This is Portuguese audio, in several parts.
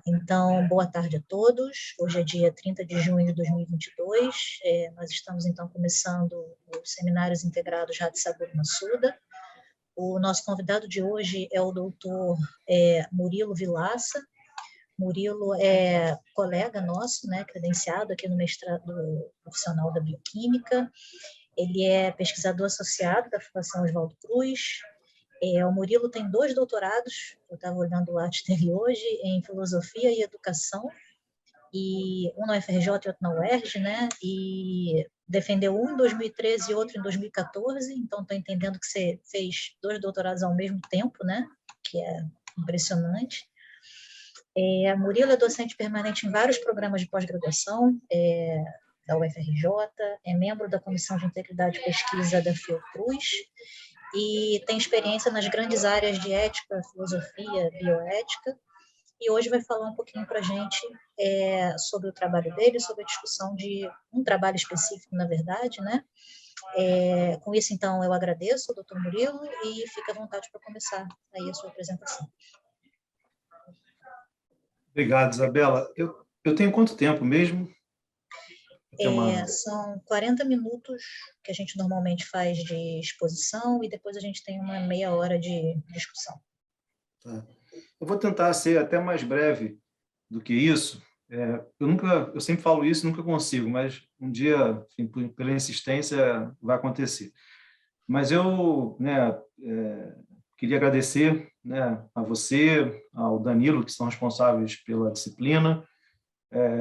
Então, boa tarde a todos. Hoje é dia 30 de junho de 2022. Nós estamos, então, começando os seminários integrados Rádio Saber Massuda. O nosso convidado de hoje é o doutor Murilo Vilaça. Murilo é colega nosso, né, credenciado aqui no mestrado profissional da Bioquímica. Ele é pesquisador associado da Fundação Oswaldo Cruz. O Murilo tem 2 doutorados, eu estava olhando o latte dele hoje, em Filosofia e Educação, e um na UFRJ e outro na UERJ, né? E defendeu um em 2013 e outro em 2014, então estou entendendo que você fez 2 doutorados ao mesmo tempo, né? Que é impressionante. Murilo é docente permanente em vários programas de pós-graduação da UFRJ, é membro da Comissão de Integridade e Pesquisa da Fiocruz, e tem experiência nas grandes áreas de ética, filosofia, bioética, e hoje vai falar um pouquinho para a gente sobre o trabalho dele, sobre a discussão de um trabalho específico, na verdade, né? Com isso, então, eu agradeço ao doutor Murilo e fica à vontade para começar aí a sua apresentação. Obrigado, Isabela. Eu tenho quanto tempo mesmo? São 40 minutos que a gente normalmente faz de exposição e depois a gente tem uma meia hora de discussão. Tá. Eu vou tentar ser até mais breve do que isso. Eu sempre falo isso, nunca consigo, mas um dia, enfim, pela insistência, vai acontecer. Mas eu queria agradecer, né, a você, ao Danilo, que são responsáveis pela disciplina,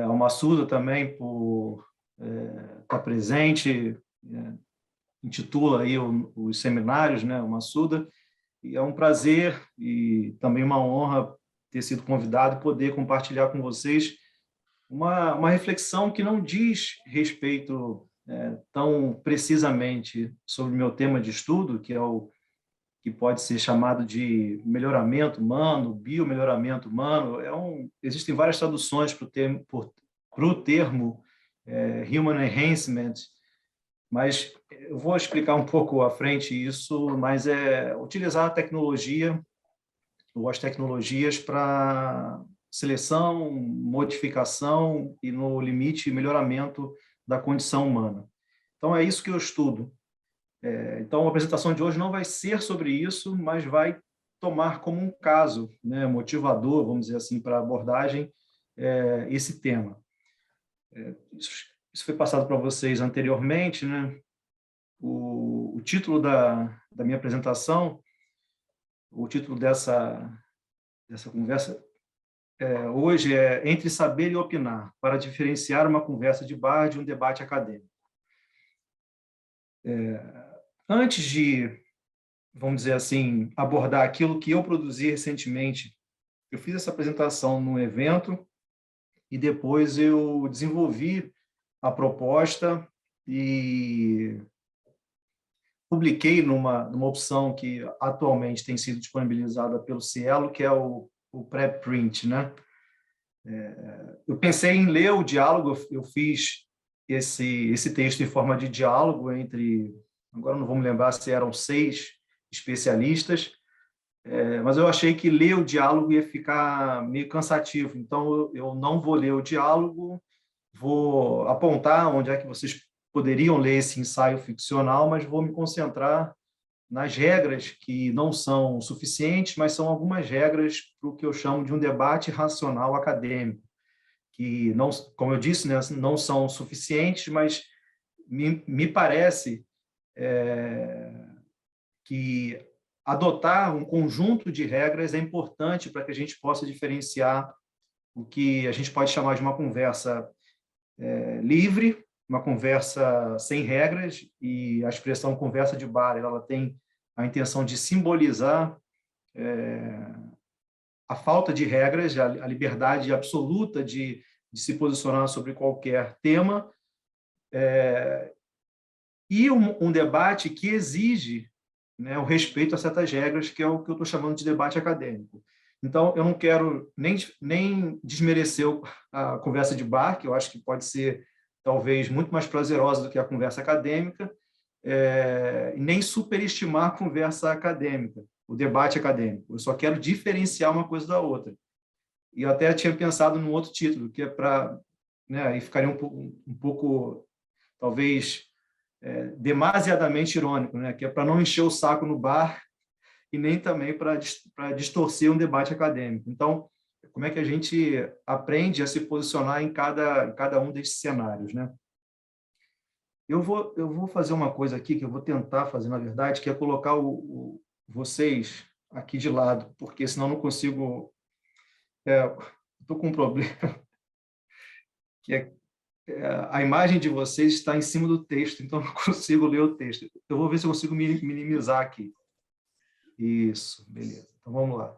ao Massuda também por estar presente, intitula aí os seminários, né, o Massuda, e é um prazer e também uma honra ter sido convidado e poder compartilhar com vocês uma reflexão que não diz respeito tão precisamente sobre o meu tema de estudo, que é o que pode ser chamado de melhoramento humano, biomelhoramento humano. Existem várias traduções para o termo Human Enhancement, mas eu vou explicar um pouco à frente isso, mas é utilizar a tecnologia ou as tecnologias para seleção, modificação e, no limite, melhoramento da condição humana. Então, é isso que eu estudo. Então, a apresentação de hoje não vai ser sobre isso, mas vai tomar como um caso, né, motivador, vamos dizer assim, para a abordagem, esse tema. Isso foi passado para vocês anteriormente, né? O título da minha apresentação, o título dessa conversa hoje é Entre Saber e Opinar, para diferenciar uma conversa de bar de um debate acadêmico. Antes de, vamos dizer assim, abordar aquilo que eu produzi recentemente, eu fiz essa apresentação num evento e depois eu desenvolvi a proposta e publiquei numa opção que atualmente tem sido disponibilizada pelo Cielo, que é o pré-print, né? Eu pensei em ler o diálogo, eu fiz esse texto em forma de diálogo entre, agora não vou me lembrar se eram 6 especialistas, mas eu achei que ler o diálogo ia ficar meio cansativo, então eu não vou ler o diálogo, vou apontar onde é que vocês poderiam ler esse ensaio ficcional, mas vou me concentrar nas regras que não são suficientes, mas são algumas regras para o que eu chamo de um debate racional acadêmico, que, não, como eu disse, né, não são suficientes, mas me parece que adotar um conjunto de regras é importante para que a gente possa diferenciar o que a gente pode chamar de uma conversa livre, uma conversa sem regras, e a expressão conversa de bar, ela tem a intenção de simbolizar a falta de regras, a liberdade absoluta de se posicionar sobre qualquer tema, e um debate que exige, né, o respeito a certas regras, que é o que eu estou chamando de debate acadêmico. Então, eu não quero nem desmerecer a conversa de bar, que eu acho que pode ser talvez muito mais prazerosa do que a conversa acadêmica, e nem superestimar a conversa acadêmica, o debate acadêmico. Eu só quero diferenciar uma coisa da outra. E eu até tinha pensado num outro título, que é para... né, aí ficaria um pouco talvez, demasiadamente irônico, né, que é para não encher o saco no bar e nem também para distorcer um debate acadêmico. Então, como é que a gente aprende a se posicionar em cada um desses cenários, né? Eu vou fazer uma coisa aqui, que eu vou tentar fazer, na verdade, que é colocar vocês aqui de lado, porque senão eu não consigo... Estou com um problema, que a imagem de vocês está em cima do texto, então eu não consigo ler o texto. Eu vou ver se eu consigo minimizar aqui. Isso, beleza. Então, vamos lá.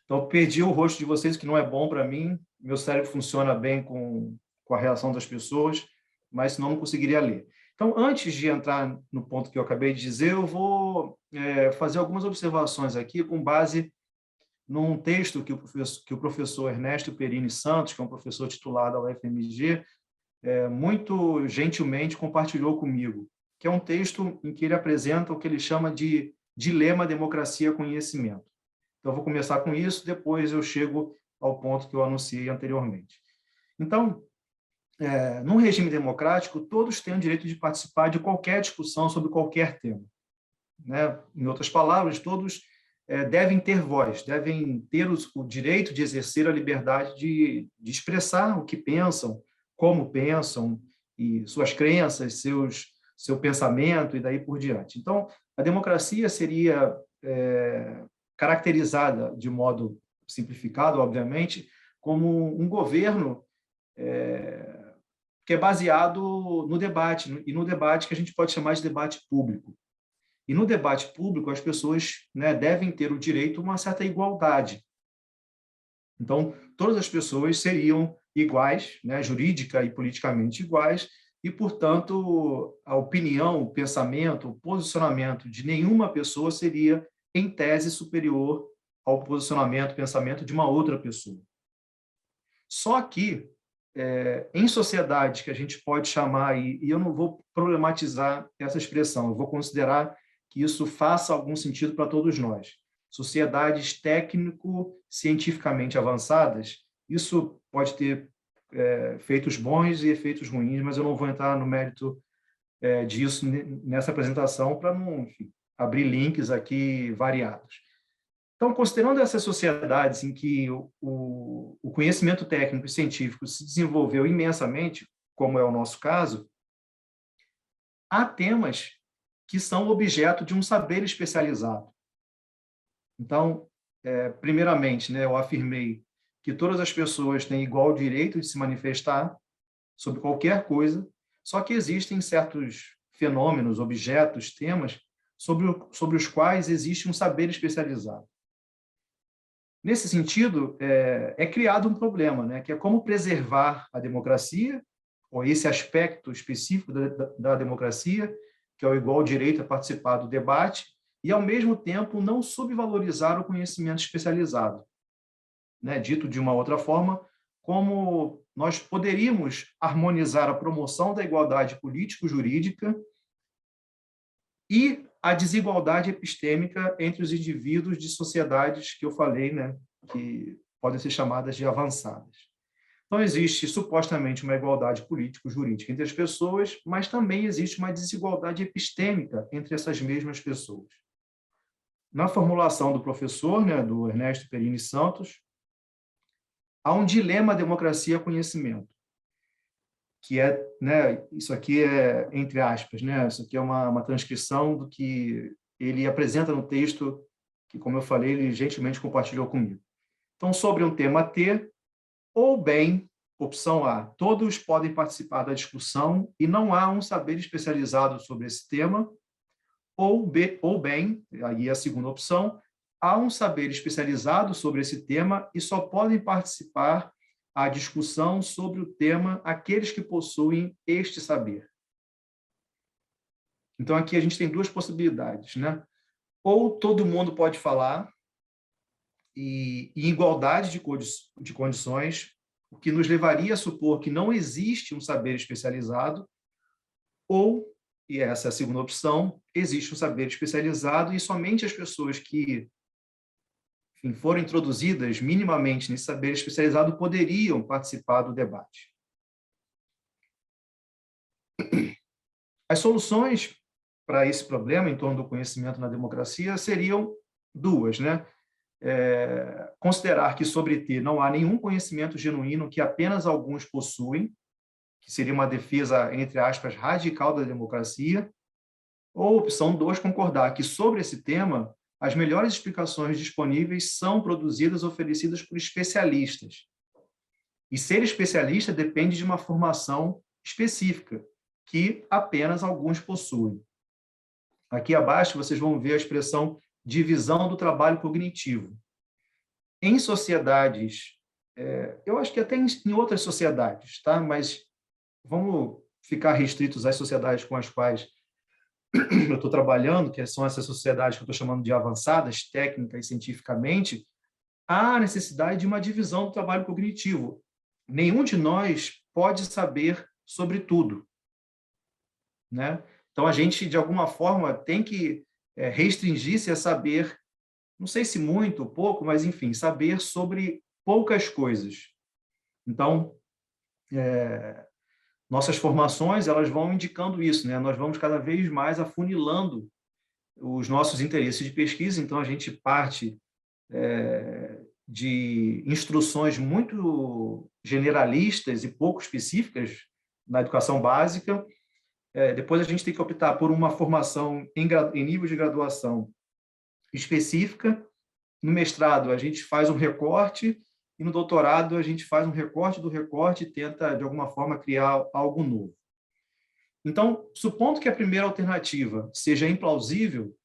Então, eu perdi o rosto de vocês, que não é bom para mim. Meu cérebro funciona bem com a reação das pessoas, mas senão eu não conseguiria ler. Então, antes de entrar no ponto que eu acabei de dizer, eu vou fazer algumas observações aqui com base num texto que o professor Ernesto Perini Santos, que é um professor titular da UFMG, muito gentilmente compartilhou comigo, que é um texto em que ele apresenta o que ele chama de dilema democracia-conhecimento. Então, eu vou começar com isso, depois eu chego ao ponto que eu anunciei anteriormente. Então, num regime democrático, todos têm o direito de participar de qualquer discussão sobre qualquer tema, né? Em outras palavras, todos devem ter voz, devem ter o direito de exercer a liberdade de expressar o que pensam, como pensam, e suas crenças, seu pensamento, e daí por diante. Então, a democracia seria caracterizada, de modo simplificado, obviamente, como um governo que é baseado no debate, e no debate que a gente pode chamar de debate público. E no debate público, as pessoas, né, devem ter o direito a uma certa igualdade. Então, todas as pessoas seriam iguais, né, jurídica e politicamente iguais, e, portanto, a opinião, o pensamento, o posicionamento de nenhuma pessoa seria, em tese, superior ao posicionamento, pensamento de uma outra pessoa. Só que, em sociedades que a gente pode chamar, e eu não vou problematizar essa expressão, eu vou considerar que isso faça algum sentido para todos nós. Sociedades técnico-cientificamente avançadas, isso pode ter efeitos bons e efeitos ruins, mas eu não vou entrar no mérito disso nessa apresentação para não, enfim, abrir links aqui variados. Então, considerando essas sociedades em que o conhecimento técnico e científico se desenvolveu imensamente, como é o nosso caso, há temas que são objeto de um saber especializado. Então, primeiramente, né, eu afirmei que todas as pessoas têm igual direito de se manifestar sobre qualquer coisa, só que existem certos fenômenos, objetos, temas, sobre os quais existe um saber especializado. Nesse sentido, é criado um problema, né, que é como preservar a democracia, ou esse aspecto específico da democracia, que é o igual direito a participar do debate, e, ao mesmo tempo, não subvalorizar o conhecimento especializado. Né? Dito de uma outra forma, como nós poderíamos harmonizar a promoção da igualdade político-jurídica e a desigualdade epistêmica entre os indivíduos de sociedades que eu falei, né, que podem ser chamadas de avançadas. Então, existe supostamente uma igualdade político-jurídica entre as pessoas, mas também existe uma desigualdade epistêmica entre essas mesmas pessoas. Na formulação do professor, né, do Ernesto Perini Santos, há um dilema democracia-conhecimento, que né, isso aqui é, entre aspas, né, isso aqui é uma transcrição do que ele apresenta no texto, que, como eu falei, ele gentilmente compartilhou comigo. Então, sobre um tema T, ou bem, opção A, todos podem participar da discussão e não há um saber especializado sobre esse tema, ou bem, aí é a segunda opção, há um saber especializado sobre esse tema e só podem participar da discussão sobre o tema aqueles que possuem este saber. Então, aqui a gente tem duas possibilidades, né? Ou todo mundo pode falar, e em igualdade de condições, o que nos levaria a supor que não existe um saber especializado, ou, e essa é a segunda opção, existe um saber especializado e somente as pessoas que enfim, foram introduzidas minimamente nesse saber especializado poderiam participar do debate. As soluções para esse problema em torno do conhecimento na democracia seriam duas, né? Considerar que sobre T não há nenhum conhecimento genuíno que apenas alguns possuem, que seria uma defesa, entre aspas, radical da democracia, ou opção 2, concordar que sobre esse tema as melhores explicações disponíveis são produzidas, oferecidas por especialistas. E ser especialista depende de uma formação específica, que apenas alguns possuem. Aqui abaixo vocês vão ver a expressão divisão do trabalho cognitivo. Em sociedades, eu acho que até em outras sociedades, tá? Mas vamos ficar restritos às sociedades com as quais eu estou trabalhando, que são essas sociedades que eu estou chamando de avançadas, técnica e cientificamente, há necessidade de uma divisão do trabalho cognitivo. Nenhum de nós pode saber sobre tudo, né? Então, a gente, de alguma forma, tem que restringir-se a saber, não sei se muito ou pouco, mas, enfim, saber sobre poucas coisas. Então, nossas formações, elas vão indicando isso, né? Nós vamos cada vez mais afunilando os nossos interesses de pesquisa, então a gente parte de instruções muito generalistas e pouco específicas na educação básica. Depois a gente tem que optar por uma formação em nível de graduação específica. No mestrado, a gente faz um recorte, e no doutorado a gente faz um recorte do recorte e tenta, de alguma forma, criar algo novo. Então, supondo que a primeira alternativa seja implausível,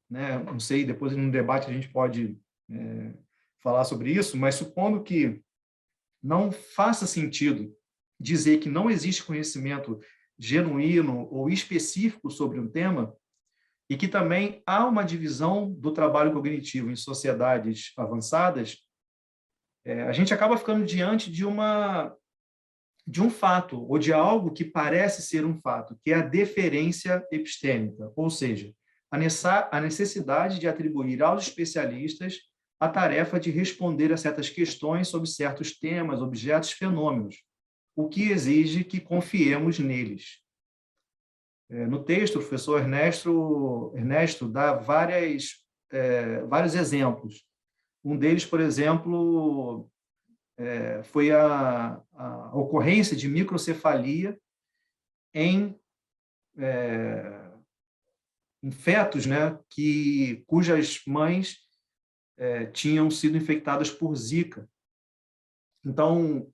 né, não sei, depois no debate a gente pode falar sobre isso, mas supondo que não faça sentido dizer que não existe conhecimento genuíno ou específico sobre um tema, e que também há uma divisão do trabalho cognitivo em sociedades avançadas, a gente acaba ficando diante de um fato, ou de algo que parece ser um fato, que é a deferência epistêmica, ou seja, a necessidade de atribuir aos especialistas a tarefa de responder a certas questões sobre certos temas, objetos, fenômenos, o que exige que confiemos neles. No texto, o professor Ernesto dá vários exemplos. Um deles, por exemplo, foi a ocorrência de microcefalia em fetos, né, cujas mães tinham sido infectadas por Zika. Então,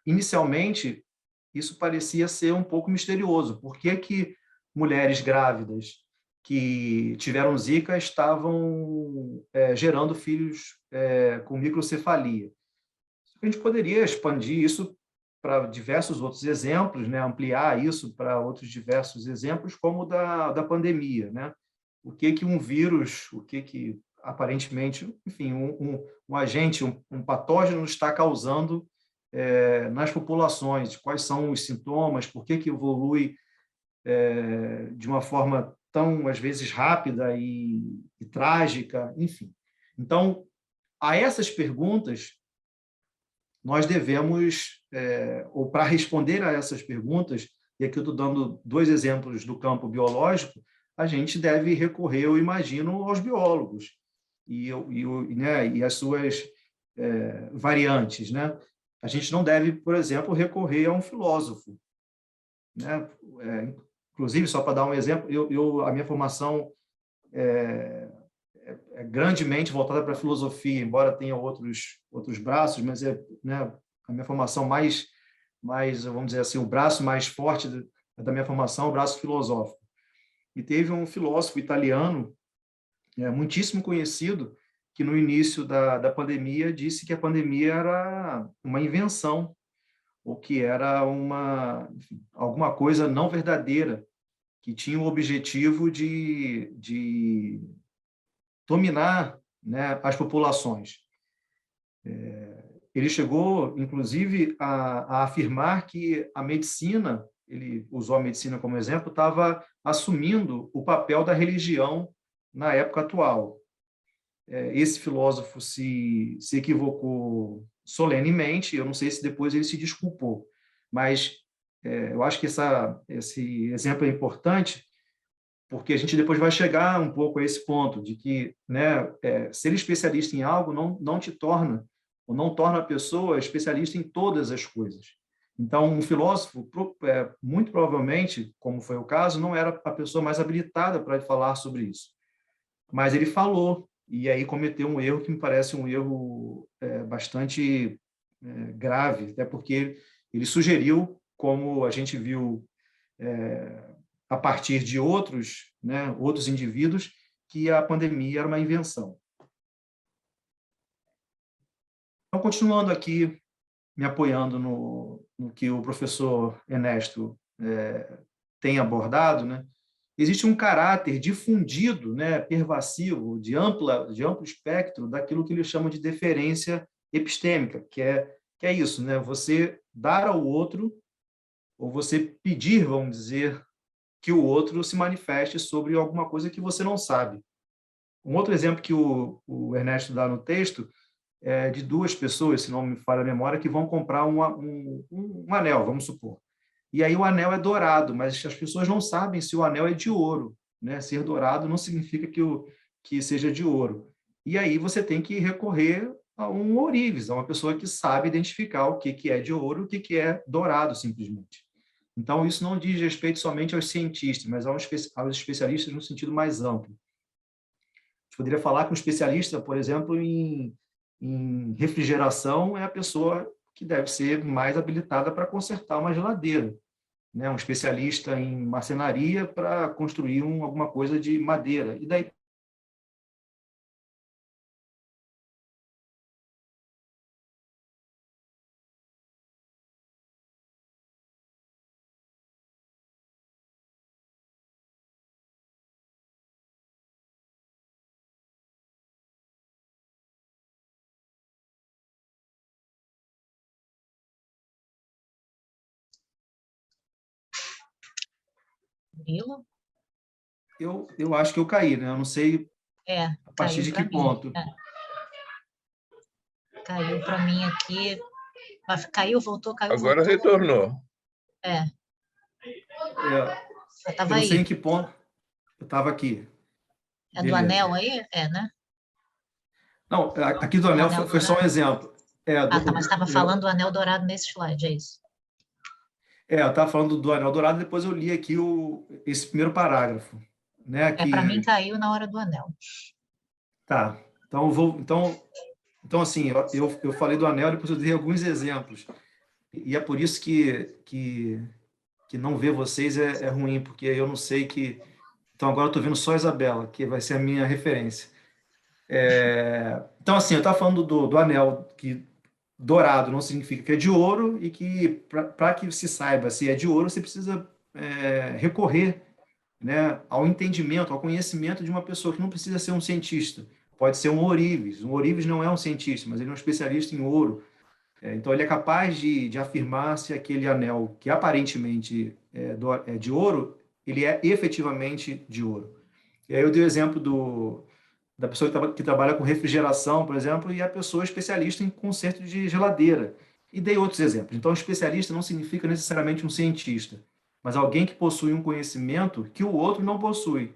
inicialmente, isso parecia ser um pouco misterioso. Por que que mulheres grávidas que tiveram Zika estavam gerando filhos com microcefalia? A gente poderia expandir isso para diversos outros exemplos, né? Ampliar isso para outros diversos exemplos, como da pandemia, né? O que um vírus, o que aparentemente, enfim, um agente, um patógeno está causando nas populações, quais são os sintomas, por que evolui de uma forma tão, às vezes, rápida e trágica, enfim. Então, a essas perguntas, nós devemos, ou para responder a essas perguntas, e aqui eu estou dando 2 exemplos do campo biológico, a gente deve recorrer, eu imagino, aos biólogos e as suas variantes, né? A gente não deve, por exemplo, recorrer a um filósofo, né? Inclusive, só para dar um exemplo, a minha formação é grandemente voltada para a filosofia, embora tenha outros braços, mas né, a minha formação mais, vamos dizer assim, o braço mais forte da minha formação é o braço filosófico. E teve um filósofo italiano, muitíssimo conhecido, que no início da pandemia disse que a pandemia era uma invenção, ou que era alguma coisa não verdadeira, que tinha o objetivo de dominar, né, as populações. Ele chegou, inclusive, a afirmar que a medicina, ele usou a medicina como exemplo, estava assumindo o papel da religião na época atual. esse filósofo se equivocou solenemente. Eu não sei se depois ele se desculpou, mas eu acho que esse exemplo é importante, porque a gente depois vai chegar um pouco a esse ponto de que, né, ser especialista em algo não te torna, ou não torna a pessoa especialista em todas as coisas. Então, um filósofo, muito provavelmente, como foi o caso, não era a pessoa mais habilitada para falar sobre isso. Mas ele falou, e aí cometeu um erro que me parece um erro bastante grave, até porque ele sugeriu, como a gente viu a partir de outros, né, outros indivíduos, que a pandemia era uma invenção. Então, continuando aqui, me apoiando no que o professor Ernesto tem abordado, né, existe um caráter difundido, né, pervasivo, de amplo espectro daquilo que ele chama de deferência epistêmica, que é isso, né, você dar ao outro, ou você pedir, vamos dizer, que o outro se manifeste sobre alguma coisa que você não sabe. Um outro exemplo que o Ernesto dá no texto é de duas pessoas, se não me falha a memória, que vão comprar um anel, vamos supor. E aí o anel é dourado, mas as pessoas não sabem se o anel é de ouro, né? Ser dourado não significa que seja de ouro. E aí você tem que recorrer a um ourives, a uma pessoa que sabe identificar o que é de ouro e o que é dourado, simplesmente. Então, isso não diz respeito somente aos cientistas, mas aos especialistas no sentido mais amplo. A gente poderia falar que um especialista, por exemplo, em refrigeração é a pessoa que deve ser mais habilitada para consertar uma geladeira, né? Um especialista em marcenaria para construir alguma coisa de madeira. E daí Murilo? eu acho que eu caí, né? Eu não sei a partir Caiu de para que mim. ponto. Caiu para mim aqui. Caiu, voltou, caiu, Agora voltou. retornou. Eu Eu estava não sei em aí. que ponto eu estava aqui. É do Beleza. anel aí? Né? Não, aqui do O anel anel foi só um dourado. exemplo. Tá, mas estava falando do anel dourado nesse slide, é isso? Eu estava falando do anel dourado, depois eu li aqui esse primeiro parágrafo, né? Para mim Que caiu na hora do anel. tá. Então eu vou, então assim, eu falei do anel, depois eu dei alguns exemplos. E é por isso que não ver vocês é ruim, porque eu não sei que. Então agora eu estou vendo só a Isabela, que vai ser a minha referência. Então, assim, eu estava falando do anel, que dourado não significa que é de ouro, e que para que se saiba se é de ouro, você precisa recorrer, né, ao entendimento, ao conhecimento de uma pessoa que não precisa ser um cientista. Pode ser um ourives. Um ourives não é um cientista, mas ele é um especialista em ouro. Então, ele é capaz de afirmar se aquele anel, que aparentemente é de ouro, ele é efetivamente de ouro. E aí eu dei o exemplo da pessoa que trabalha com refrigeração, por exemplo, e a pessoa especialista em conserto de geladeira. E dei outros exemplos. Então, especialista não significa necessariamente um cientista, mas alguém que possui um conhecimento que o outro não possui.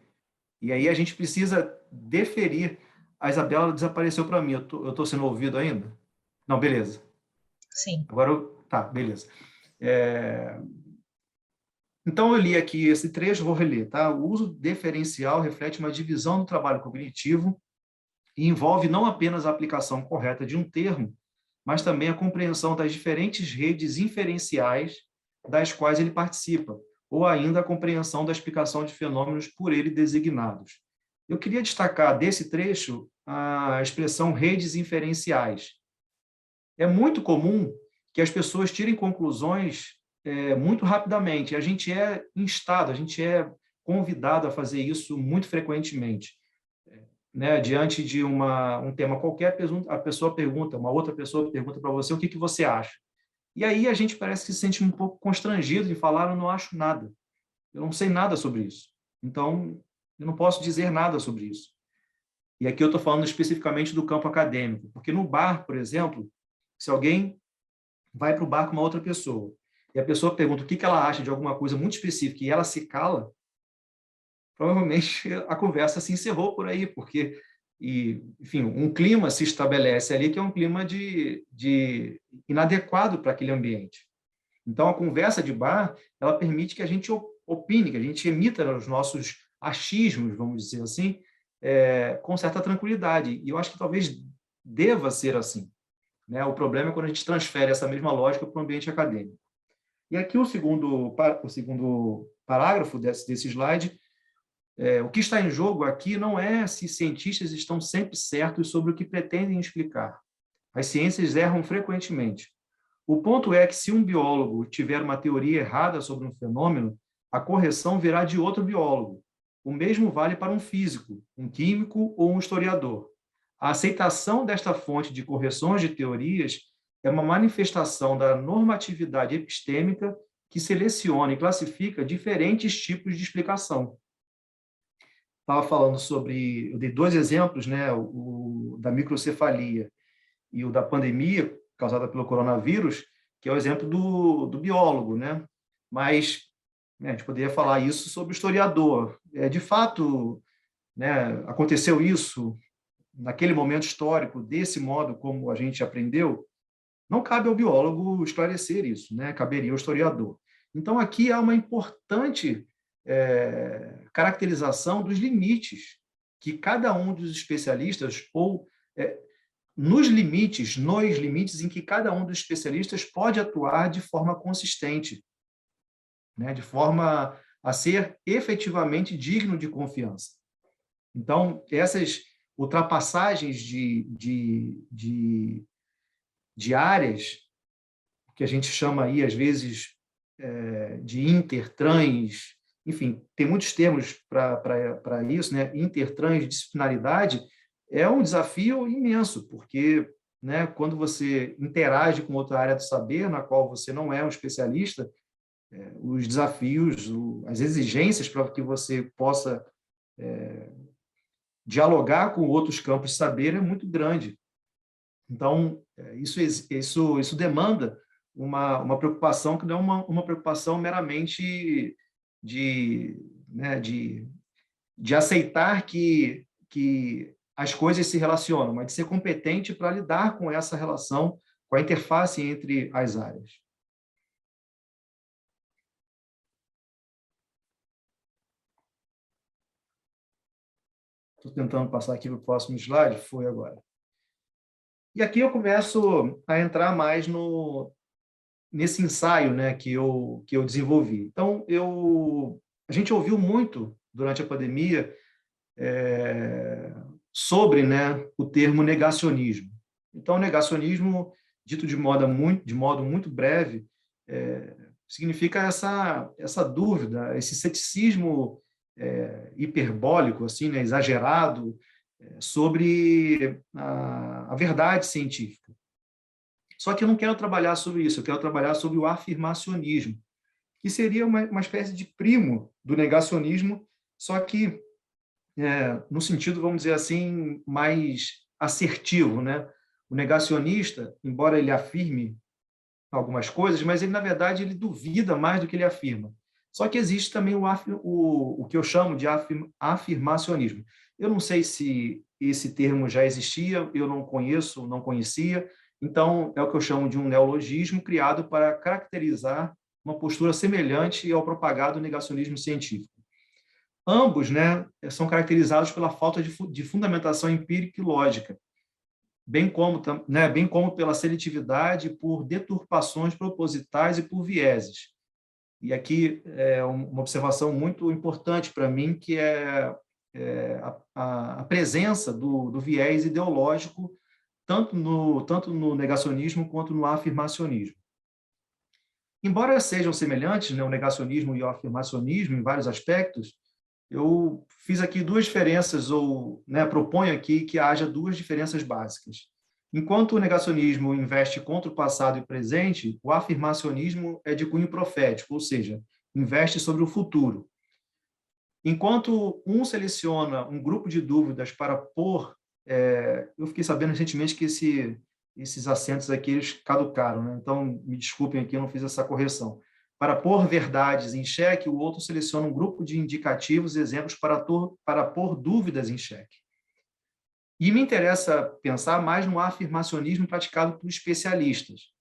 E aí a gente precisa deferir. A Isabela desapareceu para mim. Eu estou sendo ouvido ainda? Não, beleza. Sim. Agora, tá, beleza. Então, eu li aqui esse trecho, vou reler, tá? O uso deferencial reflete uma divisão do trabalho cognitivo e envolve não apenas a aplicação correta de um termo, mas também a compreensão das diferentes redes inferenciais das quais ele participa, ou ainda a compreensão da explicação de fenômenos por ele designados. Eu queria destacar desse trecho a expressão redes inferenciais. É muito comum que as pessoas tirem conclusões muito rapidamente. A gente é instado, a gente é convidado a fazer isso muito frequentemente. Né? Diante de um tema qualquer, a pessoa pergunta, uma outra pessoa pergunta para você o que você acha. E aí a gente parece que se sente um pouco constrangido em falar, eu não acho nada. Eu não sei nada sobre isso. Então, eu não posso dizer nada sobre isso. E aqui eu estou falando especificamente do campo acadêmico, porque no bar, por exemplo, se alguém vai para o bar com uma outra pessoa, e a pessoa pergunta o que ela acha de alguma coisa muito específica e ela se cala, provavelmente a conversa se encerrou por aí, porque, enfim, um clima se estabelece ali que é um clima de inadequado para aquele ambiente. Então, a conversa de bar, ela permite que a gente opine, que a gente emita os nossos achismos, vamos dizer assim, com certa tranquilidade. E eu acho que talvez deva ser assim, né? O problema é quando a gente transfere essa mesma lógica para o ambiente acadêmico. E aqui o segundo parágrafo desse slide, o que está em jogo aqui não é se cientistas estão sempre certos sobre o que pretendem explicar. As ciências erram frequentemente. O ponto é que, se um biólogo tiver uma teoria errada sobre um fenômeno, a correção virá de outro biólogo. O mesmo vale para um físico, um químico ou um historiador. A aceitação desta fonte de correções de teorias é uma manifestação da normatividade epistêmica que seleciona e classifica diferentes tipos de explicação. Estava falando sobre, eu dei 2 exemplos, né, o da microcefalia e o da pandemia causada pelo coronavírus, que é o exemplo do biólogo, né? Mas, né, a gente poderia falar isso sobre o historiador. De fato, né, aconteceu isso naquele momento histórico, desse modo como a gente aprendeu? Não cabe ao biólogo esclarecer isso, né? Caberia ao historiador. Então, aqui há uma importante caracterização dos limites que cada um dos especialistas, ou nos limites em que cada um dos especialistas pode atuar de forma consistente, né? De forma a ser efetivamente digno de confiança. Então, essas ultrapassagens de áreas, que a gente chama aí, às vezes, de intertrans, enfim, tem muitos termos para isso, né? Intertransdisciplinaridade é um desafio imenso, porque, né, quando você interage com outra área do saber, na qual você não é um especialista, os desafios, as exigências para que você possa dialogar com outros campos de saber é muito grande. Então, isso demanda uma preocupação que não é uma preocupação meramente né, de aceitar que as coisas se relacionam, mas de ser competente para lidar com essa relação, com a interface entre as áreas. Estou tentando passar aqui para o próximo slide, foi agora. E aqui eu começo a entrar mais nesse ensaio, né, que eu desenvolvi. Então, a gente ouviu muito durante a pandemia sobre, né, o termo negacionismo. Então, negacionismo, dito de modo muito breve, significa essa dúvida, esse ceticismo hiperbólico, assim, né, exagerado, sobre a verdade científica. Só que eu não quero trabalhar sobre isso, eu quero trabalhar sobre o afirmacionismo, que seria uma espécie de primo do negacionismo, só que no sentido, vamos dizer assim, mais assertivo, né? O negacionista, embora ele afirme algumas coisas, mas ele, na verdade, ele duvida mais do que ele afirma. Só que existe também o que eu chamo de afirmacionismo. Eu não sei se esse termo já existia, eu não conheço, não conhecia, então é o que eu chamo de um neologismo criado para caracterizar uma postura semelhante ao propagado negacionismo científico. Ambos, né, são caracterizados pela falta de fundamentação empírica e lógica, bem como pela seletividade, por deturpações propositais e por vieses. E aqui é uma observação muito importante para mim, que é a presença do viés ideológico, tanto no negacionismo quanto no afirmacionismo. Embora sejam semelhantes, né, o negacionismo e o afirmacionismo, em vários aspectos, eu fiz aqui 2 diferenças, ou, né, proponho aqui que haja 2 diferenças básicas. Enquanto o negacionismo investe contra o passado e presente, o afirmacionismo é de cunho profético, ou seja, investe sobre o futuro. Enquanto um seleciona um grupo de dúvidas para pôr... eu fiquei sabendo recentemente que esses acentos aqui eles caducaram, né? Então, me desculpem aqui, eu não fiz essa correção. Para pôr verdades em xeque, o outro seleciona um grupo de indicativos e exemplos para pôr dúvidas em xeque. E me interessa pensar mais no afirmacionismo praticado por especialistas,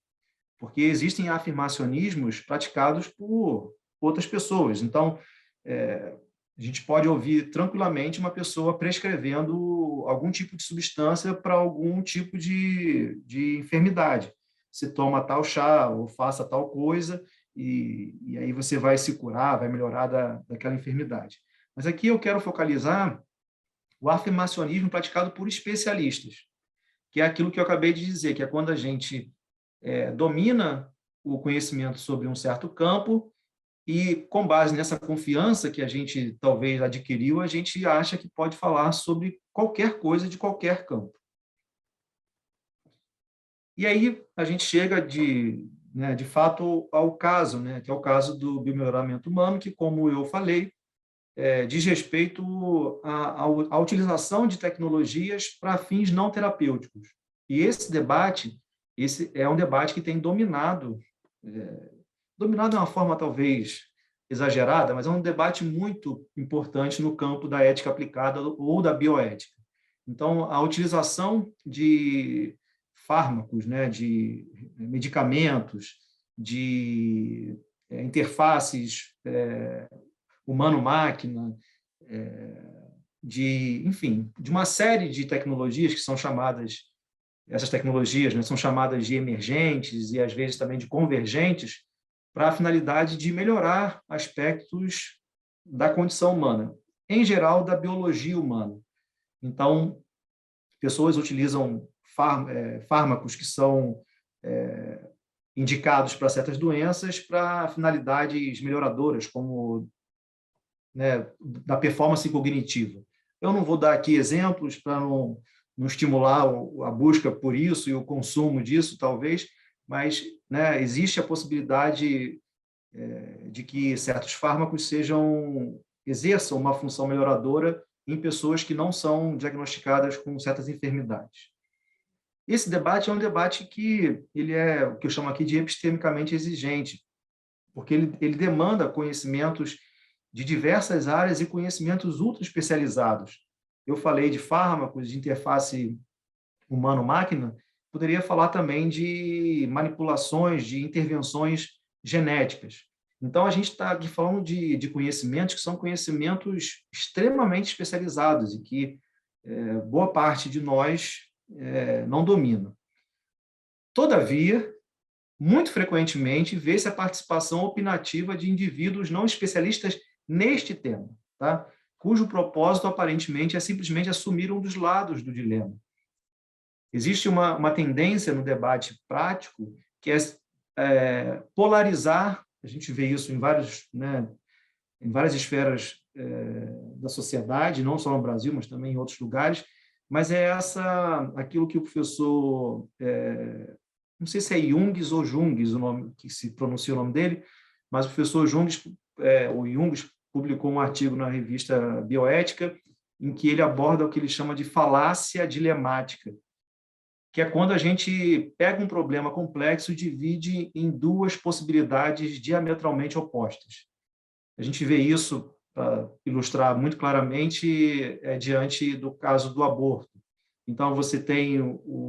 porque existem afirmacionismos praticados por outras pessoas. Então, a gente pode ouvir tranquilamente uma pessoa prescrevendo algum tipo de substância para algum tipo de enfermidade. Você toma tal chá ou faça tal coisa e aí você vai se curar, vai melhorar daquela enfermidade. Mas aqui eu quero focalizar o afirmacionismo praticado por especialistas, que é aquilo que eu acabei de dizer, que é quando a gente domina o conhecimento sobre um certo campo e, com base nessa confiança que a gente talvez adquiriu, a gente acha que pode falar sobre qualquer coisa de qualquer campo. E aí a gente chega, de fato, ao caso, né, que é o caso do biomelhoramento humano, que, como eu falei, diz respeito à utilização de tecnologias para fins não terapêuticos. E esse é um debate que tem dominado de uma forma talvez exagerada, mas é um debate muito importante no campo da ética aplicada ou da bioética. Então, a utilização de fármacos, né, de medicamentos, de interfaces humano-máquina, enfim, de uma série de tecnologias que são chamadas, essas tecnologias, né, são chamadas de emergentes e às vezes também de convergentes, para a finalidade de melhorar aspectos da condição humana, em geral da biologia humana. Então, pessoas utilizam fármacos que são indicados para certas doenças para finalidades melhoradoras, como da performance cognitiva. Eu não vou dar aqui exemplos para não estimular a busca por isso e o consumo disso, talvez, mas existe a possibilidade de que certos fármacos exerçam uma função melhoradora em pessoas que não são diagnosticadas com certas enfermidades. Esse debate é um debate que ele é o que eu chamo aqui de epistemicamente exigente, porque ele demanda conhecimentos de diversas áreas e conhecimentos ultra especializados. Eu falei de fármacos, de interface humano-máquina, poderia falar também de manipulações, de intervenções genéticas. Então, a gente está aqui falando de conhecimentos que são conhecimentos extremamente especializados e que boa parte de nós não domina. Todavia, muito frequentemente, vê-se a participação opinativa de indivíduos não especialistas neste tema, tá? Cujo propósito, aparentemente, é simplesmente assumir um dos lados do dilema. Existe uma tendência no debate prático que é polarizar, a gente vê isso em várias esferas da sociedade, não só no Brasil, mas também em outros lugares, mas aquilo que o professor, não sei se é Jungs ou Jungs o nome que se pronuncia o nome dele, mas o professor Jungs publicou um artigo na revista Bioética em que ele aborda o que ele chama de falácia dilemática, que é quando a gente pega um problema complexo e divide em duas possibilidades diametralmente opostas. A gente vê isso, para ilustrar muito claramente, diante do caso do aborto. Então, você tem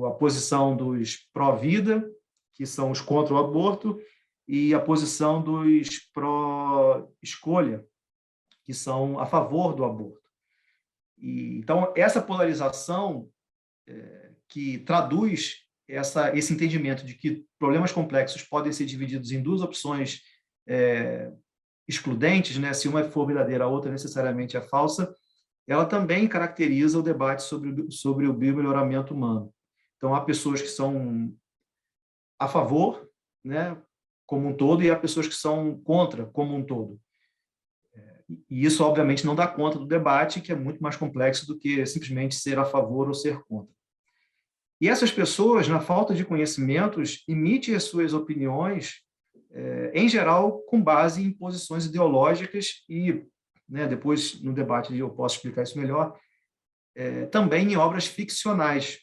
a posição dos pró-vida, que são os contra o aborto, e a posição dos pró-escolha, que são a favor do aborto. Então, essa polarização que traduz esse entendimento de que problemas complexos podem ser divididos em duas opções excludentes, né? Se uma for verdadeira, a outra necessariamente é falsa, ela também caracteriza o debate sobre o biomelhoramento humano. Então, há pessoas que são a favor, né, como um todo, e há pessoas que são contra, como um todo. E isso, obviamente, não dá conta do debate, que é muito mais complexo do que simplesmente ser a favor ou ser contra. E essas pessoas, na falta de conhecimentos, emitem as suas opiniões, em geral, com base em posições ideológicas e né, depois no debate eu posso explicar isso melhor, também em obras ficcionais.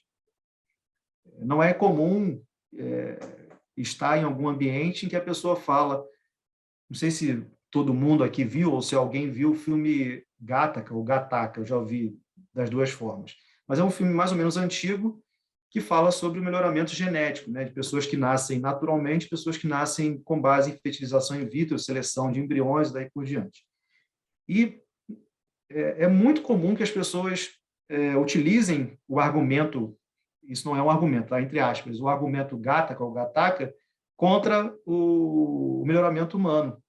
Não é comum estar em algum ambiente em que a pessoa fala, não sei se todo mundo aqui viu, ou se alguém viu o filme Gattaca ou Gataca, eu já ouvi das duas formas, mas é um filme mais ou menos antigo, que fala sobre o melhoramento genético, né, de pessoas que nascem naturalmente, pessoas que nascem com base em fertilização in vitro, seleção de embriões, daí por diante. E é muito comum que as pessoas utilizem o argumento, isso não é um argumento, tá? Entre aspas, o argumento Gattaca ou Gataca contra o melhoramento humano.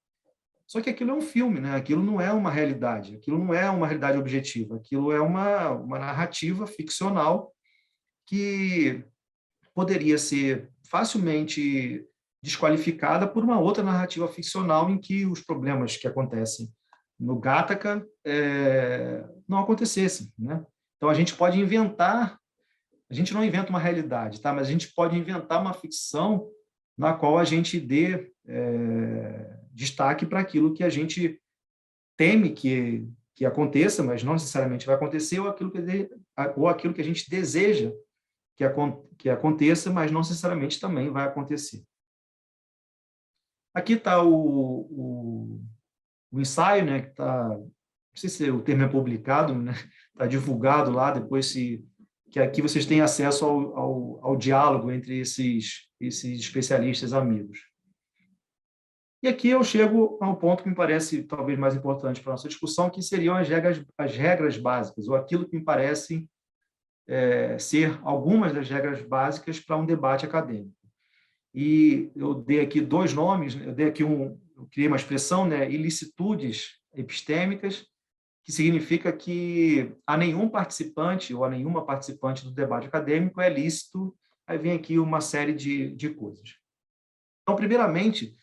Só que aquilo é um filme, né? Aquilo não é uma realidade, aquilo não é uma realidade objetiva, aquilo é uma narrativa ficcional que poderia ser facilmente desqualificada por uma outra narrativa ficcional em que os problemas que acontecem no Gattaca não acontecessem, né? Então, a gente pode inventar, a gente não inventa uma realidade, tá? Mas a gente pode inventar uma ficção na qual a gente dê destaque para aquilo que a gente teme que aconteça, mas não necessariamente vai acontecer, ou aquilo que a gente deseja que aconteça, mas não necessariamente também vai acontecer. Aqui está o ensaio, né, que está, não sei se o termo é publicado, né, está divulgado lá, depois que aqui vocês têm acesso ao diálogo entre esses especialistas amigos. E aqui eu chego ao ponto que me parece talvez mais importante para a nossa discussão, que seriam as regras básicas, ou aquilo que me parece ser algumas das regras básicas para um debate acadêmico. E eu dei aqui dois nomes, eu criei uma expressão, né, ilicitudes epistêmicas, que significa que a nenhum participante ou a nenhuma participante do debate acadêmico é lícito, aí vem aqui uma série de coisas. Então, primeiramente,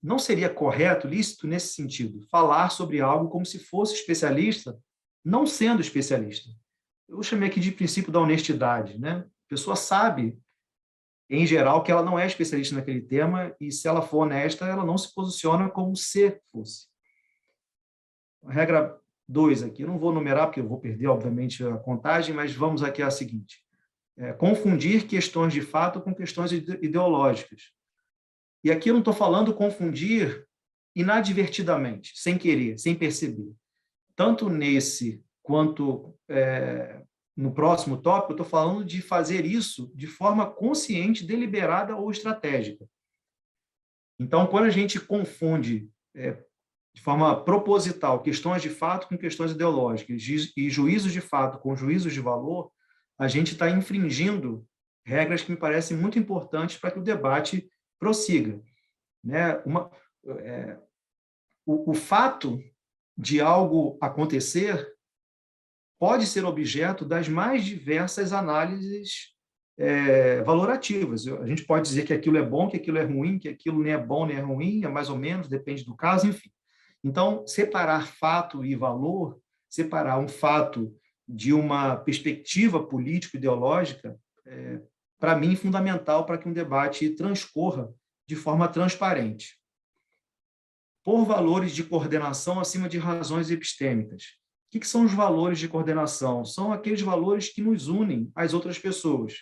não seria correto, lícito nesse sentido, falar sobre algo como se fosse especialista, não sendo especialista. Eu chamei aqui de princípio da honestidade, né? A pessoa sabe, em geral, que ela não é especialista naquele tema e, se ela for honesta, ela não se posiciona como se fosse. A regra 2 aqui, eu não vou numerar porque eu vou perder, obviamente, a contagem, mas vamos aqui à seguinte. Confundir questões de fato com questões ideológicas. E aqui eu não estou falando confundir inadvertidamente, sem querer, sem perceber. Tanto nesse quanto no próximo tópico, eu estou falando de fazer isso de forma consciente, deliberada ou estratégica. Então, quando a gente confunde de forma proposital questões de fato com questões ideológicas e juízos de fato com juízos de valor, a gente está infringindo regras que me parecem muito importantes para que o debate prossiga, né? O fato de algo acontecer pode ser objeto das mais diversas análises valorativas. A gente pode dizer que aquilo é bom, que aquilo é ruim, que aquilo nem é bom nem é ruim, é mais ou menos, depende do caso, enfim. Então, separar fato e valor, separar um fato de uma perspectiva político-ideológica, para mim, fundamental para que um debate transcorra de forma transparente. Por valores de coordenação acima de razões epistêmicas. O que são os valores de coordenação? São aqueles valores que nos unem às outras pessoas.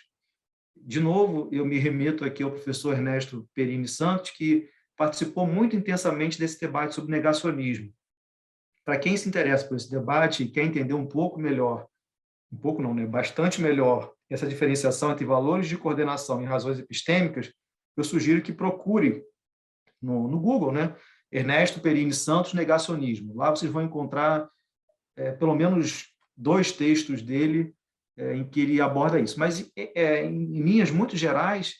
De novo, eu me remeto aqui ao professor Ernesto Perini Santos, que participou muito intensamente desse debate sobre negacionismo. Para quem se interessa por esse debate e quer entender um pouco melhor, um pouco não, né? Bastante melhor, essa diferenciação entre valores de coordenação e razões epistêmicas, eu sugiro que procure no Google, né? Ernesto Perini Santos, negacionismo. Lá vocês vão encontrar pelo menos 2 textos dele em que ele aborda isso. Mas, em linhas muito gerais,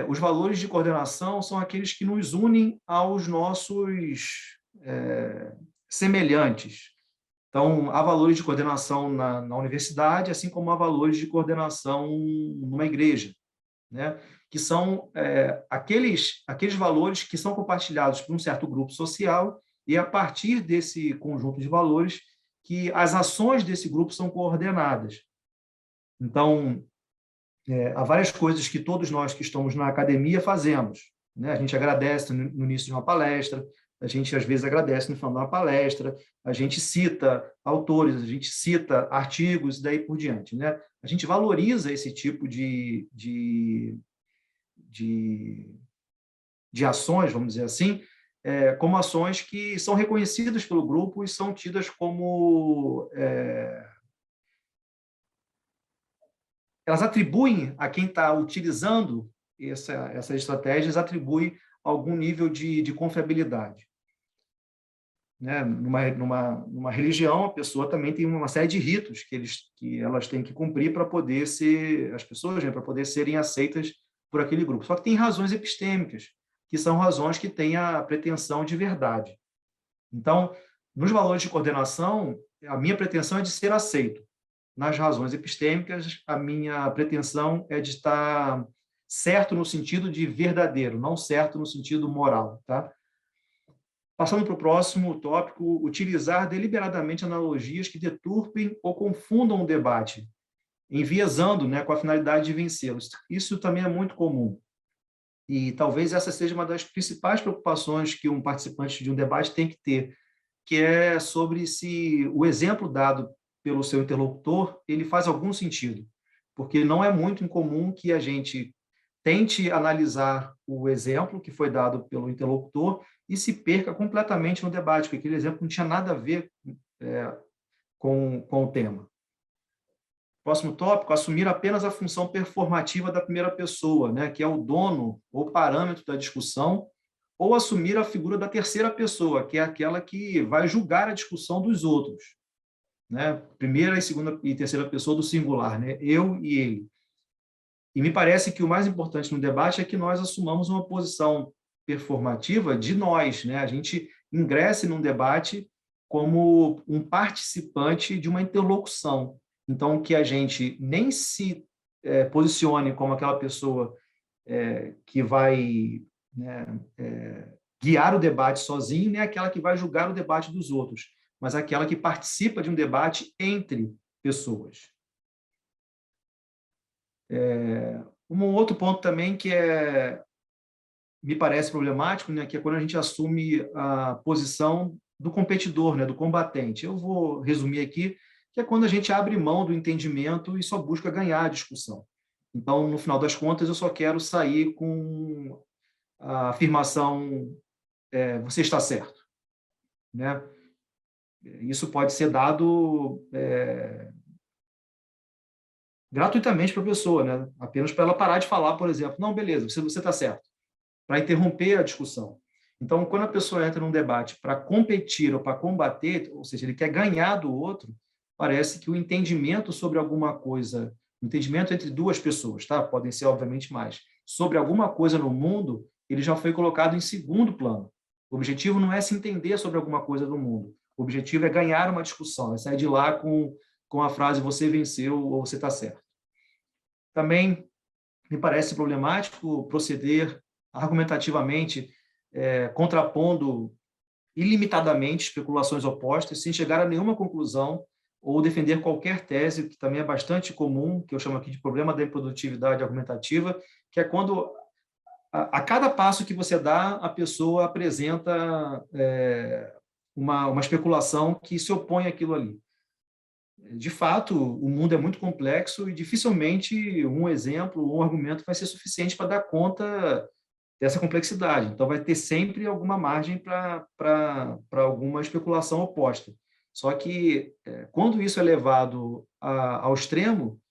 os valores de coordenação são aqueles que nos unem aos nossos semelhantes. Então, há valores de coordenação na universidade, assim como há valores de coordenação numa igreja, né? Que são aqueles valores que são compartilhados por um certo grupo social e, a partir desse conjunto de valores, que as ações desse grupo são coordenadas. Então, há várias coisas que todos nós que estamos na academia fazemos, né? A gente agradece no início de uma palestra, a gente às vezes agradece no final de uma palestra, a gente cita autores, a gente cita artigos, e daí por diante, né? A gente valoriza esse tipo de ações, vamos dizer assim, como ações que são reconhecidas pelo grupo e são tidas como... elas atribuem a quem está utilizando essas estratégias, atribui algum nível de confiabilidade. Né? Numa religião, a pessoa também tem uma série de ritos que elas têm que cumprir para poder ser, as pessoas, né, para poder serem aceitas por aquele grupo. Só que tem razões epistêmicas, que são razões que têm a pretensão de verdade. Então, nos valores de coordenação, a minha pretensão é de ser aceito. Nas razões epistêmicas, a minha pretensão é de estar certo no sentido de verdadeiro, não certo no sentido moral. Tá? Passando para o próximo tópico, utilizar deliberadamente analogias que deturpem ou confundam o debate, enviesando, né, com a finalidade de vencê-los. Isso também é muito comum. E talvez essa seja uma das principais preocupações que um participante de um debate tem que ter, que é sobre se o exemplo dado pelo seu interlocutor ele faz algum sentido. Porque não é muito incomum que a gente tente analisar o exemplo que foi dado pelo interlocutor e se perca completamente no debate, porque aquele exemplo não tinha nada a ver com o tema. Próximo tópico, assumir apenas a função performativa da primeira pessoa, né, que é o dono ou parâmetro da discussão, ou assumir a figura da terceira pessoa, que é aquela que vai julgar a discussão dos outros. Né? Primeira, segunda e terceira pessoa do singular, né? Eu e ele. E me parece que o mais importante no debate é que nós assumamos uma posição performativa de nós, né? A gente ingresse num debate como um participante de uma interlocução. Então, que a gente nem se posicione como aquela pessoa que vai, né, guiar o debate sozinho, nem aquela que vai julgar o debate dos outros, mas aquela que participa de um debate entre pessoas. Um outro ponto também que me parece problemático, né, que é quando a gente assume a posição do competidor, né, do combatente. Eu vou resumir aqui, que é quando a gente abre mão do entendimento e só busca ganhar a discussão. Então, no final das contas, eu só quero sair com a afirmação você está certo. Né? Isso pode ser dado gratuitamente para a pessoa, né? Apenas para ela parar de falar, por exemplo, não, beleza, você está certo, para interromper a discussão. Então, quando a pessoa entra num debate para competir ou para combater, ou seja, ele quer ganhar do outro, parece que o entendimento sobre alguma coisa, o entendimento entre duas pessoas, tá? Podem ser, obviamente, mais, sobre alguma coisa no mundo, ele já foi colocado em segundo plano. O objetivo não é se entender sobre alguma coisa no mundo. O objetivo é ganhar uma discussão, é sair de lá com a frase você venceu ou você está certo. Também me parece problemático proceder argumentativamente, contrapondo ilimitadamente especulações opostas, sem chegar a nenhuma conclusão ou defender qualquer tese, que também é bastante comum, que eu chamo aqui de problema da improdutividade argumentativa, que é quando, a cada passo que você dá, a pessoa apresenta uma especulação que se opõe àquilo ali. De fato, o mundo é muito complexo e dificilmente um exemplo, um argumento vai ser suficiente para dar conta dessa complexidade. Então, vai ter sempre alguma margem para alguma especulação oposta. Só que, quando isso é levado ao extremo,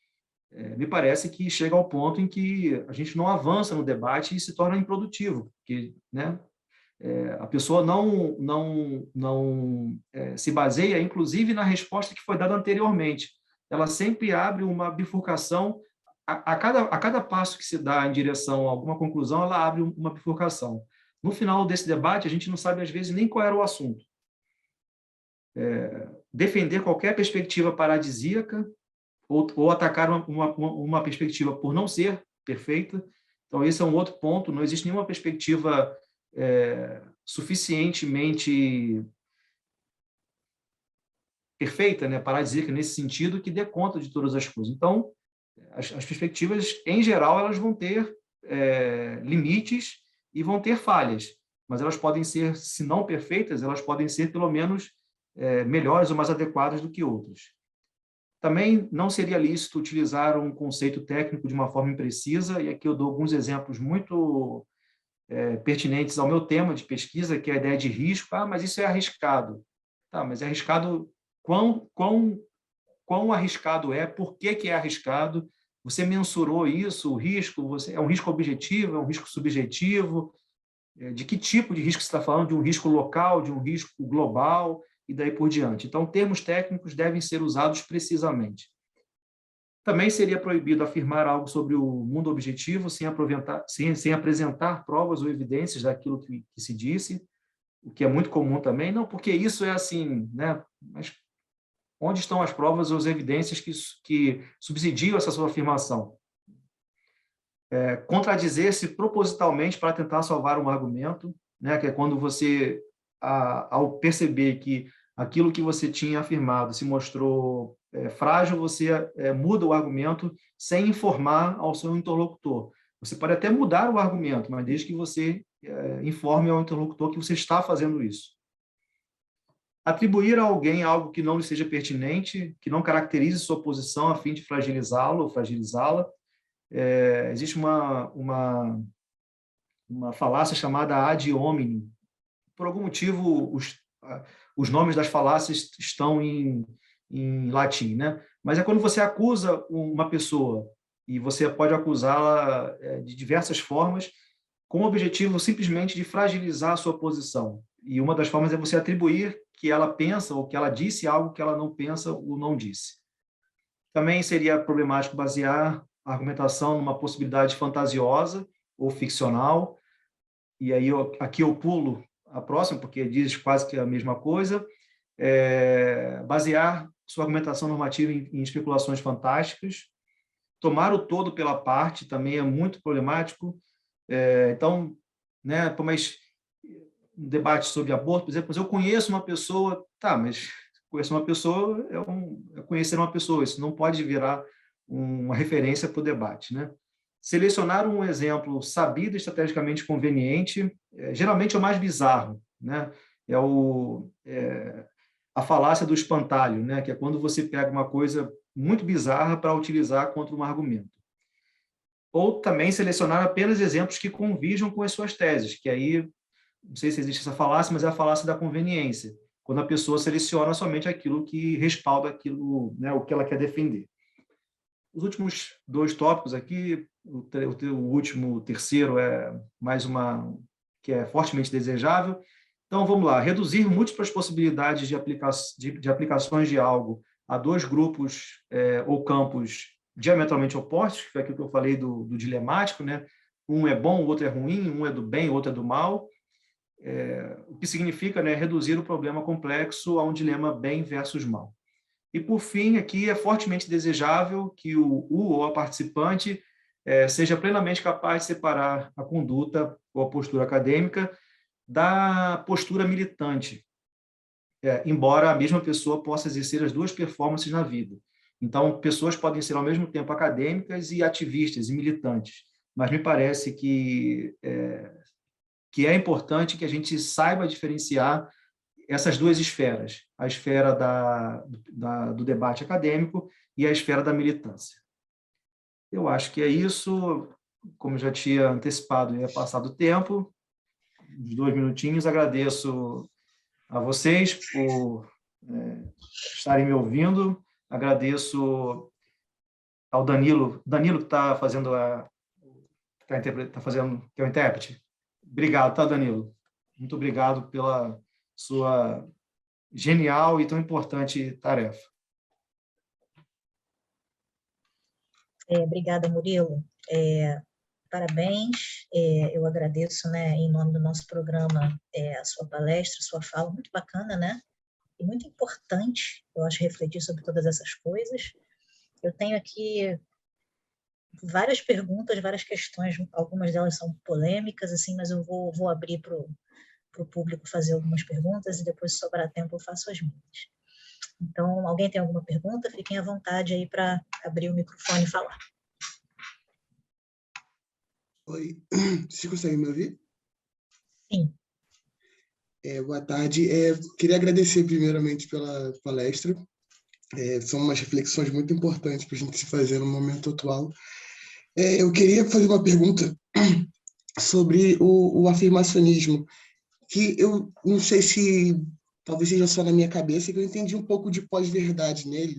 me parece que chega ao ponto em que a gente não avança no debate e se torna improdutivo, porque, né, a pessoa não se baseia, inclusive, na resposta que foi dada anteriormente. Ela sempre abre uma bifurcação. A cada passo que se dá em direção a alguma conclusão, ela abre uma bifurcação. No final desse debate, a gente não sabe, às vezes, nem qual era o assunto. Defender qualquer perspectiva paradisíaca ou atacar uma perspectiva por não ser perfeita. Então, esse é um outro ponto. Não existe nenhuma perspectiva suficientemente perfeita, né, paradisíaca nesse sentido, que dê conta de todas as coisas. Então, as perspectivas, em geral, elas vão ter limites e vão ter falhas. mas elas podem ser, se não perfeitas, elas podem ser, pelo menos, melhores ou mais adequadas do que outras. Também não seria lícito utilizar um conceito técnico de uma forma imprecisa, e aqui eu dou alguns exemplos muito pertinentes ao meu tema de pesquisa, que é a ideia de risco. Ah, mas isso é arriscado. Tá, mas é arriscado, quão arriscado é, por que é arriscado? Você mensurou isso, o risco? É um risco objetivo, é um risco subjetivo? De que tipo de risco você está falando? De um risco local, de um risco global, e daí por diante. Então, termos técnicos devem ser usados precisamente. Também seria proibido afirmar algo sobre o mundo objetivo sem apresentar provas ou evidências daquilo que se disse, o que é muito comum também. Não, porque isso é assim, né? Mas onde estão as provas ou as evidências que subsidiam essa sua afirmação? Contradizer-se propositalmente para tentar salvar um argumento, né? Que é quando você, ao perceber que aquilo que você tinha afirmado se mostrou frágil, você muda o argumento sem informar ao seu interlocutor. Você pode até mudar o argumento, mas desde que você informe ao interlocutor que você está fazendo isso. Atribuir a alguém algo que não lhe seja pertinente, que não caracterize sua posição a fim de fragilizá-lo ou fragilizá-la. Existe uma falácia chamada ad hominem. Por algum motivo, os nomes das falácias estão em latim, né? Mas é quando você acusa uma pessoa, e você pode acusá-la de diversas formas, com o objetivo simplesmente de fragilizar a sua posição. E uma das formas é você atribuir que ela pensa ou que ela disse algo que ela não pensa ou não disse. Também seria problemático basear a argumentação numa possibilidade fantasiosa ou ficcional, e aí aqui eu pulo a próxima, porque diz quase que a mesma coisa. Basear sua argumentação normativa em especulações fantásticas. Tomar o todo pela parte também é muito problemático. Então, né, mas um debate sobre aborto, por exemplo, mas eu conheço uma pessoa, tá, mas conhecer uma pessoa é conhecer uma pessoa, isso não pode virar uma referência para o debate, né? Selecionar um exemplo sabido, estrategicamente conveniente, geralmente é o mais bizarro, né? A falácia do espantalho, né? Que é quando você pega uma coisa muito bizarra para utilizar contra um argumento. Ou também selecionar apenas exemplos que convijam com as suas teses, que aí, não sei se existe essa falácia, mas é a falácia da conveniência, quando a pessoa seleciona somente aquilo que respalda aquilo, né, o que ela quer defender. Os últimos dois tópicos aqui, o terceiro é mais uma que é fortemente desejável. Então, vamos lá. Reduzir múltiplas possibilidades de aplicações de algo a dois grupos ou campos diametralmente opostos, que foi aquilo que eu falei do dilemático, né? Um é bom, o outro é ruim, um é do bem, o outro é do mal. O que significa, né, reduzir o problema complexo a um dilema bem versus mal. E, por fim, aqui é fortemente desejável que o ou a participante seja plenamente capaz de separar a conduta ou a postura acadêmica da postura militante, embora a mesma pessoa possa exercer as duas performances na vida. Então, pessoas podem ser ao mesmo tempo acadêmicas e ativistas e militantes, mas me parece que é importante que a gente saiba diferenciar essas duas esferas, a esfera do debate acadêmico e a esfera da militância. Eu acho que é isso. Como já tinha antecipado, ia passar do tempo, uns 2 minutinhos. Agradeço a vocês por estarem me ouvindo. Agradeço ao Danilo que está fazendo que é o intérprete. Obrigado, tá, Danilo? Muito obrigado pela sua genial e tão importante tarefa. Obrigada, Murilo. Parabéns. Eu agradeço, né, em nome do nosso programa, a sua palestra, a sua fala, muito bacana, né? E muito importante, eu acho, refletir sobre todas essas coisas. Eu tenho aqui várias perguntas, várias questões, algumas delas são polêmicas, assim, mas eu vou abrir para o público fazer algumas perguntas e depois, se sobrar tempo, eu faço as minhas. Então, alguém tem alguma pergunta? Fiquem à vontade aí para abrir o microfone e falar. Oi, você consegue me ouvir? Sim. Boa tarde. Queria agradecer primeiramente pela palestra. São umas reflexões muito importantes para a gente se fazer no momento atual. Eu queria fazer uma pergunta sobre o afirmacionismo, que eu não sei se talvez seja só na minha cabeça, que eu entendi um pouco de pós-verdade nele,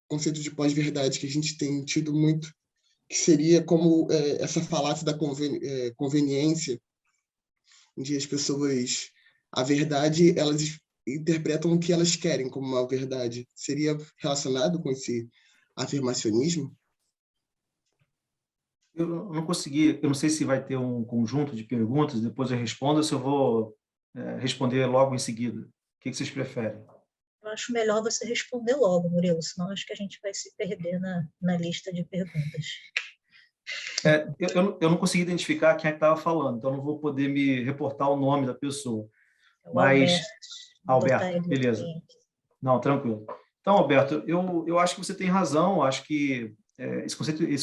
o conceito de pós-verdade que a gente tem tido muito, que seria como essa falácia da conveniência, onde as pessoas, a verdade, elas interpretam o que elas querem como uma verdade. Seria relacionado com esse afirmacionismo? Eu não consegui, eu não sei se vai ter um conjunto de perguntas, depois eu respondo, ou se eu vou responder logo em seguida. O que vocês preferem? Eu acho melhor você responder logo, Murilo, senão acho que a gente vai se perder na lista de perguntas. Eu não consegui identificar quem é que estava falando, então não vou poder me reportar o nome da pessoa. É o Mas, Alberto, beleza. Não, tranquilo. Então, Alberto, eu acho que você tem razão, acho que esse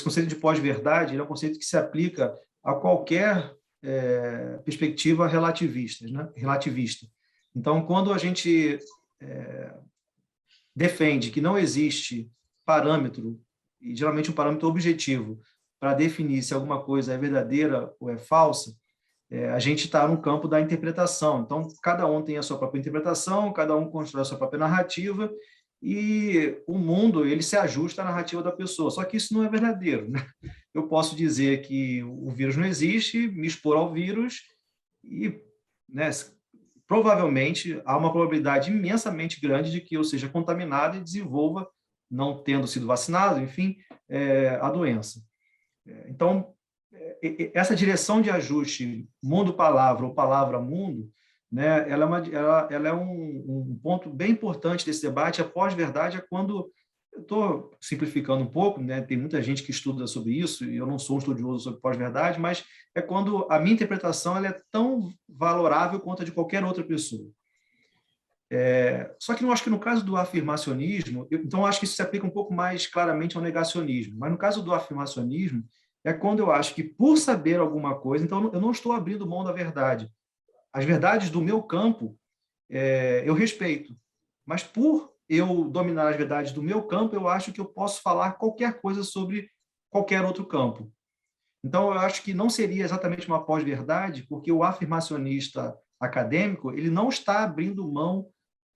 conceito de pós-verdade é um conceito que se aplica a qualquer perspectiva relativista, né? Relativista. Então, quando a gente defende que não existe parâmetro, e geralmente um parâmetro objetivo, para definir se alguma coisa é verdadeira ou é falsa, a gente está no campo da interpretação. Então, cada um tem a sua própria interpretação, cada um constrói a sua própria narrativa, e o mundo ele se ajusta à narrativa da pessoa. Só que isso não é verdadeiro, né? Eu posso dizer que o vírus não existe, me expor ao vírus, e, né, provavelmente há uma probabilidade imensamente grande de que eu seja contaminado e desenvolva, não tendo sido vacinado, enfim, a doença. Então, essa direção de ajuste mundo-palavra ou palavra-mundo, né, ela é um ponto bem importante desse debate. A pós-verdade é quando, eu estou simplificando um pouco, né, tem muita gente que estuda sobre isso, e eu não sou um estudioso sobre pós-verdade, mas é quando a minha interpretação ela é tão valorável quanto a de qualquer outra pessoa. Só que eu acho que no caso do afirmacionismo, então acho que isso se aplica um pouco mais claramente ao negacionismo, mas no caso do afirmacionismo, é quando eu acho que por saber alguma coisa, então eu não estou abrindo mão da verdade. As verdades do meu campo, eu respeito, mas por eu dominar as verdades do meu campo, eu acho que eu posso falar qualquer coisa sobre qualquer outro campo. Então, eu acho que não seria exatamente uma pós-verdade, porque o afirmacionista acadêmico ele não está abrindo mão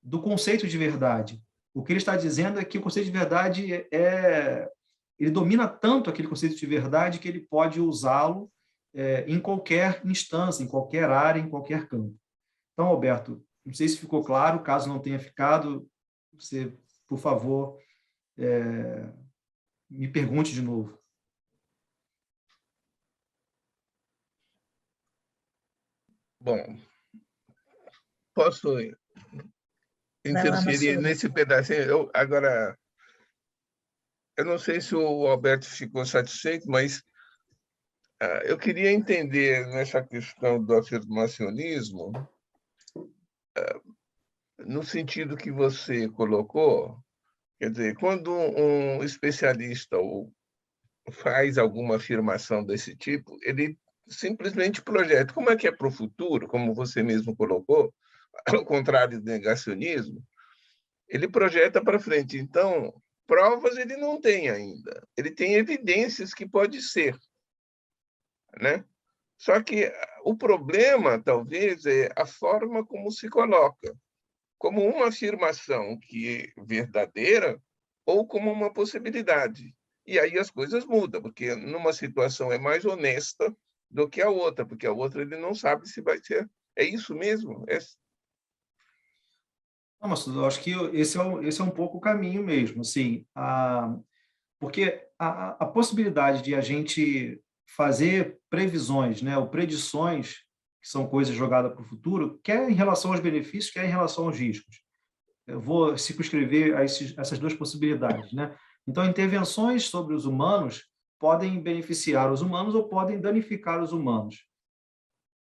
do conceito de verdade. O que ele está dizendo é que o conceito de verdade ele domina tanto aquele conceito de verdade que ele pode usá-lo em qualquer instância, em qualquer área, em qualquer campo. Então, Alberto, não sei se ficou claro, caso não tenha ficado, você, por favor, me pergunte de novo. Bom, posso interferir nesse pedacinho? Agora, eu não sei se o Alberto ficou satisfeito, mas eu queria entender nessa questão do afirmacionismo, no sentido que você colocou, quer dizer, quando um especialista faz alguma afirmação desse tipo, ele simplesmente projeta. Como é que é para o futuro, como você mesmo colocou, ao contrário do negacionismo, ele projeta para frente. Então, provas ele não tem ainda. Ele tem evidências que pode ser, né? Só que o problema, talvez, é a forma como se coloca, como uma afirmação que é verdadeira ou como uma possibilidade. E aí as coisas mudam, porque numa situação é mais honesta do que a outra, porque a outra ele não sabe se vai ser. É isso mesmo? Não, mas eu acho que esse é um pouco o caminho mesmo, assim, porque a possibilidade de a gente fazer previsões, né, ou predições, que são coisas jogadas para o futuro, quer em relação aos benefícios, quer em relação aos riscos. Eu vou circunscrever essas duas possibilidades, né? Então, intervenções sobre os humanos podem beneficiar os humanos ou podem danificar os humanos.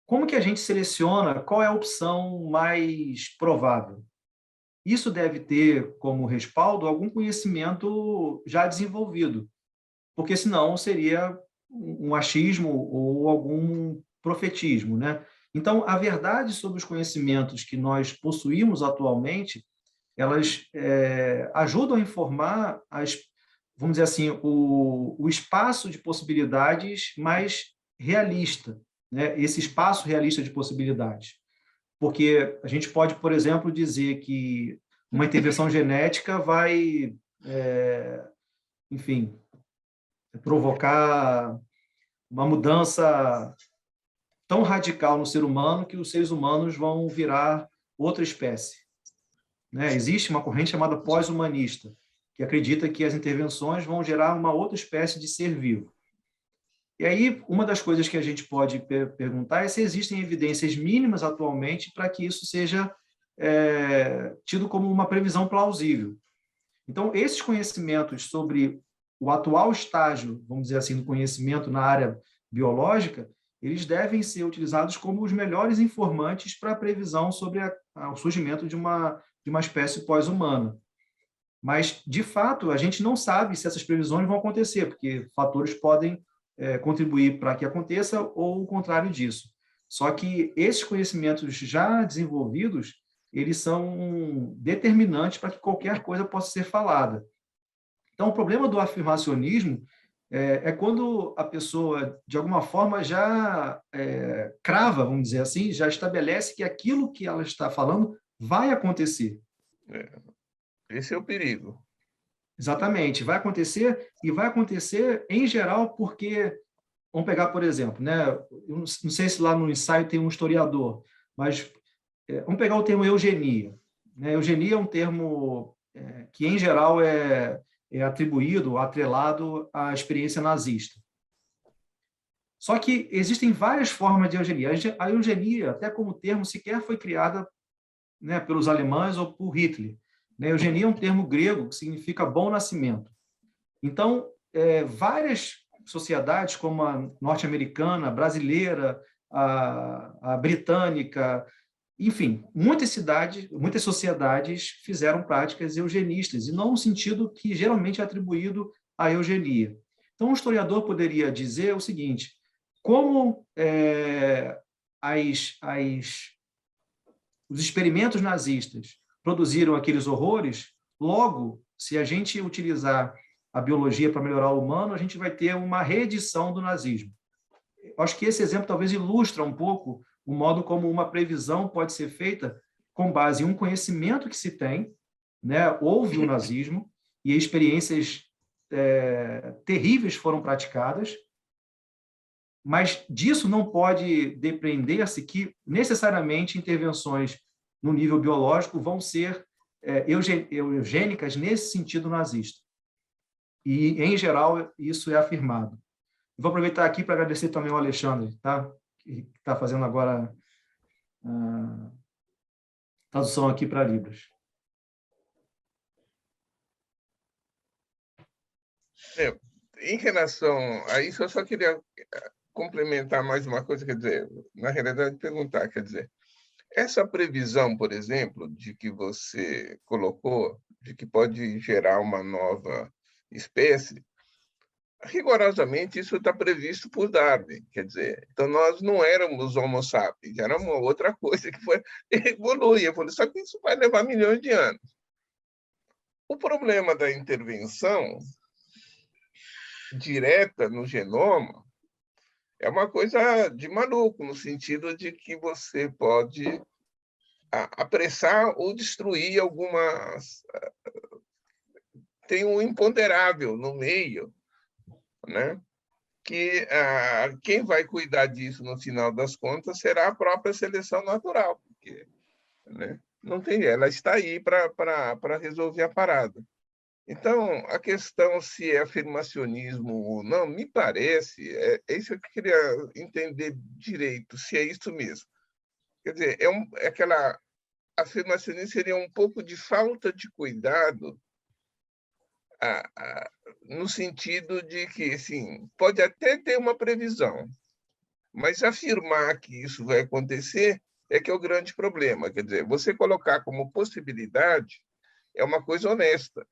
Como que a gente seleciona qual é a opção mais provável? Isso deve ter como respaldo algum conhecimento já desenvolvido, porque senão seria um achismo ou algum profetismo, né? Então, a verdade sobre os conhecimentos que nós possuímos atualmente, elas ajudam a informar vamos dizer assim, o espaço de possibilidades mais realista, né? Esse espaço realista de possibilidades. Porque a gente pode, por exemplo, dizer que uma intervenção genética vai, enfim, provocar uma mudança tão radical no ser humano que os seres humanos vão virar outra espécie, né? Existe uma corrente chamada pós-humanista, que acredita que as intervenções vão gerar uma outra espécie de ser vivo. E aí, uma das coisas que a gente pode perguntar é se existem evidências mínimas atualmente para que isso seja tido como uma previsão plausível. Então, esses conhecimentos sobre o atual estágio, vamos dizer assim, do conhecimento na área biológica, eles devem ser utilizados como os melhores informantes para a previsão sobre o surgimento de uma espécie pós-humana. Mas, de fato, a gente não sabe se essas previsões vão acontecer, porque fatores podem contribuir para que aconteça ou o contrário disso. Só que esses conhecimentos já desenvolvidos, eles são determinantes para que qualquer coisa possa ser falada. Então, o problema do afirmacionismo é quando a pessoa, de alguma forma, já crava, vamos dizer assim, já estabelece que aquilo que ela está falando vai acontecer. Esse é o perigo. Exatamente, vai acontecer, e vai acontecer em geral porque, vamos pegar, por exemplo, né? Eu não sei se lá no ensaio tem um historiador, mas vamos pegar o termo eugenia, né? Eugenia é um termo que, em geral, é atribuído, atrelado à experiência nazista. Só que existem várias formas de eugenia. A eugenia, até como termo, sequer foi criada, né, pelos alemães ou por Hitler. Eugenia é um termo grego que significa bom nascimento. Então, várias sociedades, como a norte-americana, a brasileira, a britânica, enfim, muitas sociedades fizeram práticas eugenistas, e não no sentido que geralmente é atribuído à eugenia. Então, um historiador poderia dizer o seguinte: como os experimentos nazistas produziram aqueles horrores, logo, se a gente utilizar a biologia para melhorar o humano, a gente vai ter uma reedição do nazismo. Eu acho que esse exemplo talvez ilustra um pouco o modo como uma previsão pode ser feita com base em um conhecimento que se tem, né? Houve o nazismo e experiências terríveis foram praticadas, mas disso não pode depender-se que necessariamente intervenções no nível biológico vão ser eugênicas nesse sentido nazista. E, em geral, isso é afirmado. Vou aproveitar aqui para agradecer também ao Alexandre, tá? Que está fazendo agora a tradução aqui para Libras. Em relação a isso, eu só queria complementar mais uma coisa, quer dizer, na realidade, perguntar, quer dizer, essa previsão, por exemplo, de que você colocou, de que pode gerar uma nova espécie, rigorosamente isso está previsto por Darwin, quer dizer, então nós não éramos Homo sapiens, era uma outra coisa que foi evoluir, só que isso vai levar milhões de anos. O problema da intervenção direta no genoma é uma coisa de maluco, no sentido de que você pode apressar ou destruir algumas... Tem um imponderável no meio, né? Que quem vai cuidar disso, no final das contas, será a própria seleção natural, porque, né, não tem, ela está aí para resolver a parada. Então, a questão se é afirmacionismo ou não, me parece, é isso que eu queria entender direito, se é isso mesmo. Quer dizer, aquela afirmacionismo seria um pouco de falta de cuidado, no sentido de que, assim, pode até ter uma previsão, mas afirmar que isso vai acontecer é que é o grande problema. Quer dizer, você colocar como possibilidade é uma coisa honesta,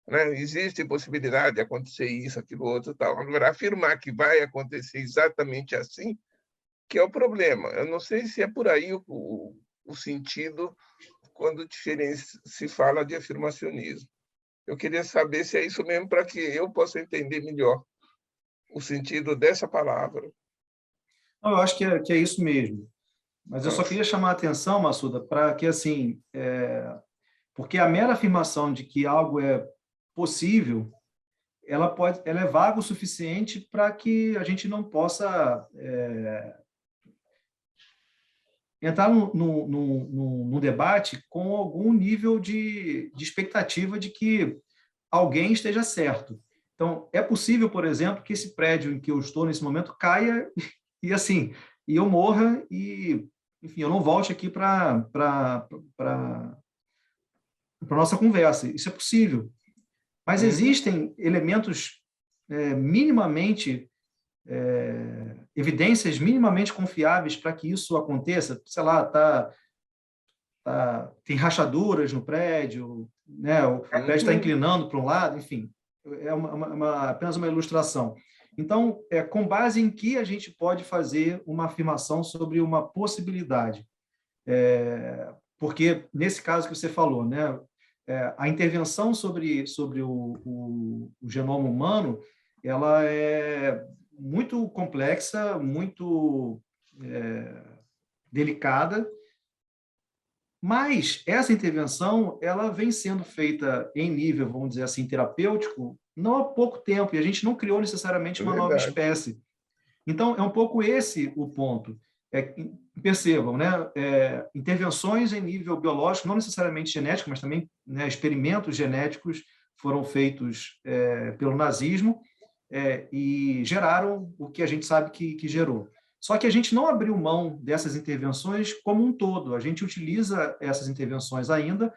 né? Existe possibilidade de acontecer isso, aquilo, outro, tal. Agora, afirmar que vai acontecer exatamente assim que é o problema. Eu não sei se é por aí o sentido quando se fala de afirmacionismo. Eu queria saber se é isso mesmo, para que eu possa entender melhor o sentido dessa palavra. Não, eu acho que é isso mesmo. Mas eu só queria chamar a atenção, Massuda, para que, assim, porque a mera afirmação de que algo é possível, ela é vaga o suficiente para que a gente não possa entrar num debate com algum nível de expectativa de que alguém esteja certo. Então, é possível, por exemplo, que esse prédio em que eu estou nesse momento caia e, assim, e eu morra e, enfim, eu não volte aqui para a nossa conversa. Isso é possível. Mas existem elementos minimamente, evidências minimamente confiáveis para que isso aconteça. Sei lá, tem rachaduras no prédio, né? O prédio está inclinando para um lado, enfim, é apenas uma ilustração. Então, com base em que a gente pode fazer uma afirmação sobre uma possibilidade? Porque, nesse caso que você falou, né, a intervenção sobre o genoma humano, ela é muito complexa, muito delicada, mas essa intervenção ela vem sendo feita em nível, vamos dizer assim, terapêutico, não há pouco tempo, e a gente não criou necessariamente uma nova espécie. Então, é um pouco esse o ponto. Percebam, né? Intervenções em nível biológico, não necessariamente genético, mas também, né, experimentos genéticos foram feitos pelo nazismo e geraram o que a gente sabe que gerou. Só que a gente não abriu mão dessas intervenções como um todo. A gente utiliza essas intervenções ainda,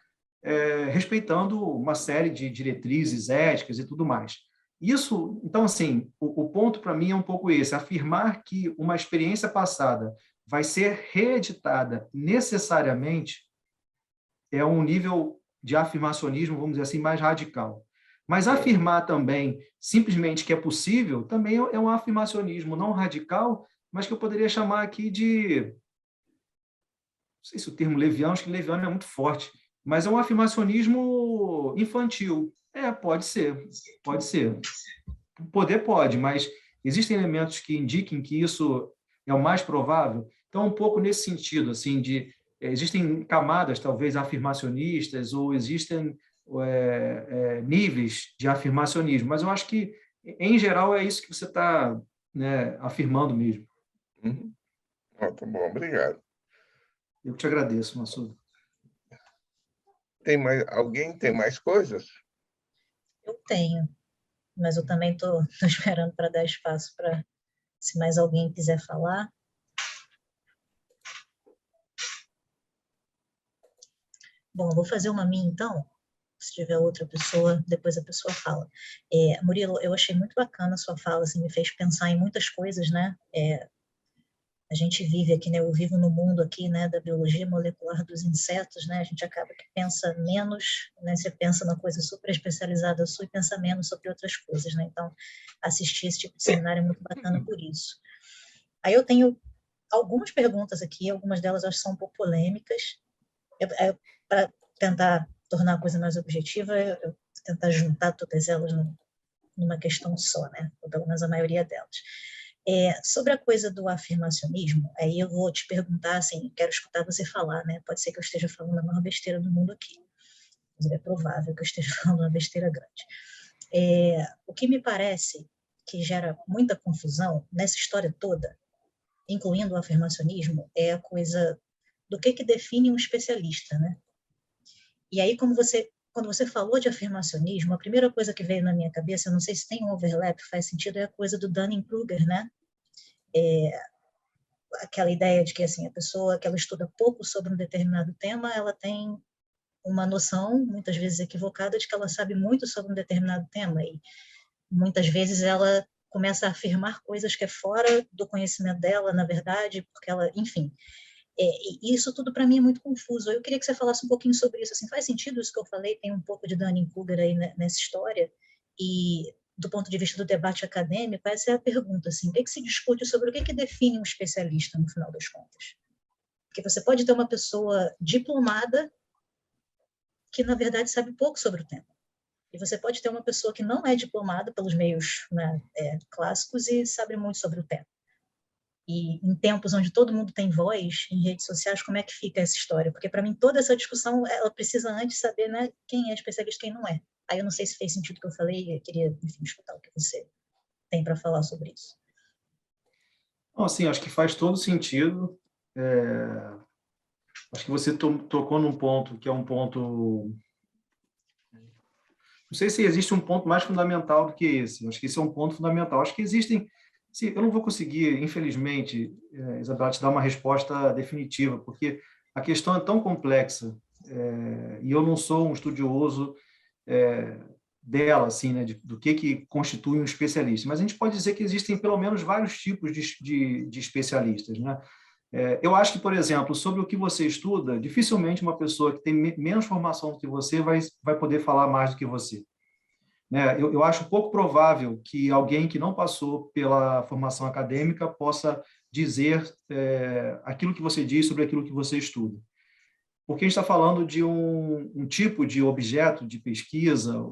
respeitando uma série de diretrizes éticas e tudo mais. Isso, então, assim, o ponto para mim é um pouco esse: afirmar que uma experiência passada vai ser reeditada necessariamente é um nível de afirmacionismo, vamos dizer assim, mais radical. Mas afirmar também, simplesmente que é possível, também é um afirmacionismo não radical, mas que eu poderia chamar aqui de, não sei se o termo leviano, acho que leviano é muito forte, mas é um afirmacionismo infantil. Pode ser, pode ser. Poder pode, mas existem elementos que indiquem que isso é o mais provável. Então, um pouco nesse sentido, assim, existem camadas, talvez, afirmacionistas, ou existem níveis de afirmacionismo, mas eu acho que, em geral, é isso que você está, né, afirmando mesmo. Muito bom, obrigado. Eu te agradeço, Massuda. Alguém tem mais coisas? Eu tenho, mas eu também estou esperando para dar espaço para, se mais alguém quiser falar. Bom, eu vou fazer uma minha, então. Se tiver outra pessoa, depois a pessoa fala. Murilo, eu achei muito bacana a sua fala, assim, me fez pensar em muitas coisas, né? A gente vive aqui, né? Eu vivo no mundo aqui, né? Da biologia molecular dos insetos, né? A gente acaba que pensa menos, né? Você pensa numa coisa super especializada sua e pensa menos sobre outras coisas, né? Então, assistir esse tipo de seminário é muito bacana por isso. Aí eu tenho algumas perguntas aqui, algumas delas acho que são um pouco polêmicas. Para tentar tornar a coisa mais objetiva, eu tentar juntar todas elas numa questão só, né? Ou pelo menos a maioria delas. Sobre a coisa do afirmacionismo, aí eu vou te perguntar, assim, quero escutar você falar, né? Pode ser que eu esteja falando a maior besteira do mundo aqui, mas é provável que eu esteja falando uma besteira grande. O que me parece que gera muita confusão nessa história toda, incluindo o afirmacionismo, é a coisa do que define um especialista, né? E aí, quando você falou de afirmacionismo, a primeira coisa que veio na minha cabeça, eu não sei se tem um overlap, faz sentido, é a coisa do Dunning-Kruger, né? Aquela ideia de que, assim, a pessoa que ela estuda pouco sobre um determinado tema, ela tem uma noção, muitas vezes equivocada, de que ela sabe muito sobre um determinado tema, e muitas vezes ela começa a afirmar coisas que é fora do conhecimento dela, na verdade, porque ela, enfim... E isso tudo para mim é muito confuso. Eu queria que você falasse um pouquinho sobre isso. Assim, faz sentido isso que eu falei? Tem um pouco de Dunning-Kruger aí nessa história? E do ponto de vista do debate acadêmico, essa é a pergunta, assim, o que se discute sobre o que define um especialista, no final das contas? Porque você pode ter uma pessoa diplomada que, na verdade, sabe pouco sobre o tema. E você pode ter uma pessoa que não é diplomada pelos meios, né, clássicos e sabe muito sobre o tema. E em tempos onde todo mundo tem voz em redes sociais, como é que fica essa história? Porque, para mim, toda essa discussão, ela precisa antes saber, né, quem é especialista e quem não é. Aí eu não sei se fez sentido o que eu falei, eu queria, enfim, escutar o que você tem para falar sobre isso. Bom, assim, acho que faz todo sentido. Acho que você tocou num ponto que é um ponto... Não sei se existe um ponto mais fundamental do que esse. Acho que esse é um ponto fundamental. Acho que existem... Sim, eu não vou conseguir, infelizmente, Isabela, te dar uma resposta definitiva, porque a questão é tão complexa, e eu não sou um estudioso dela, assim, né, do que constitui um especialista. Mas a gente pode dizer que existem pelo menos vários tipos de especialistas, né? Eu acho que, por exemplo, sobre o que você estuda, dificilmente uma pessoa que tem menos formação do que você vai poder falar mais do que você. Né? Eu acho pouco provável que alguém que não passou pela formação acadêmica possa dizer aquilo que você diz sobre aquilo que você estuda. Porque a gente está falando de um tipo de objeto de pesquisa,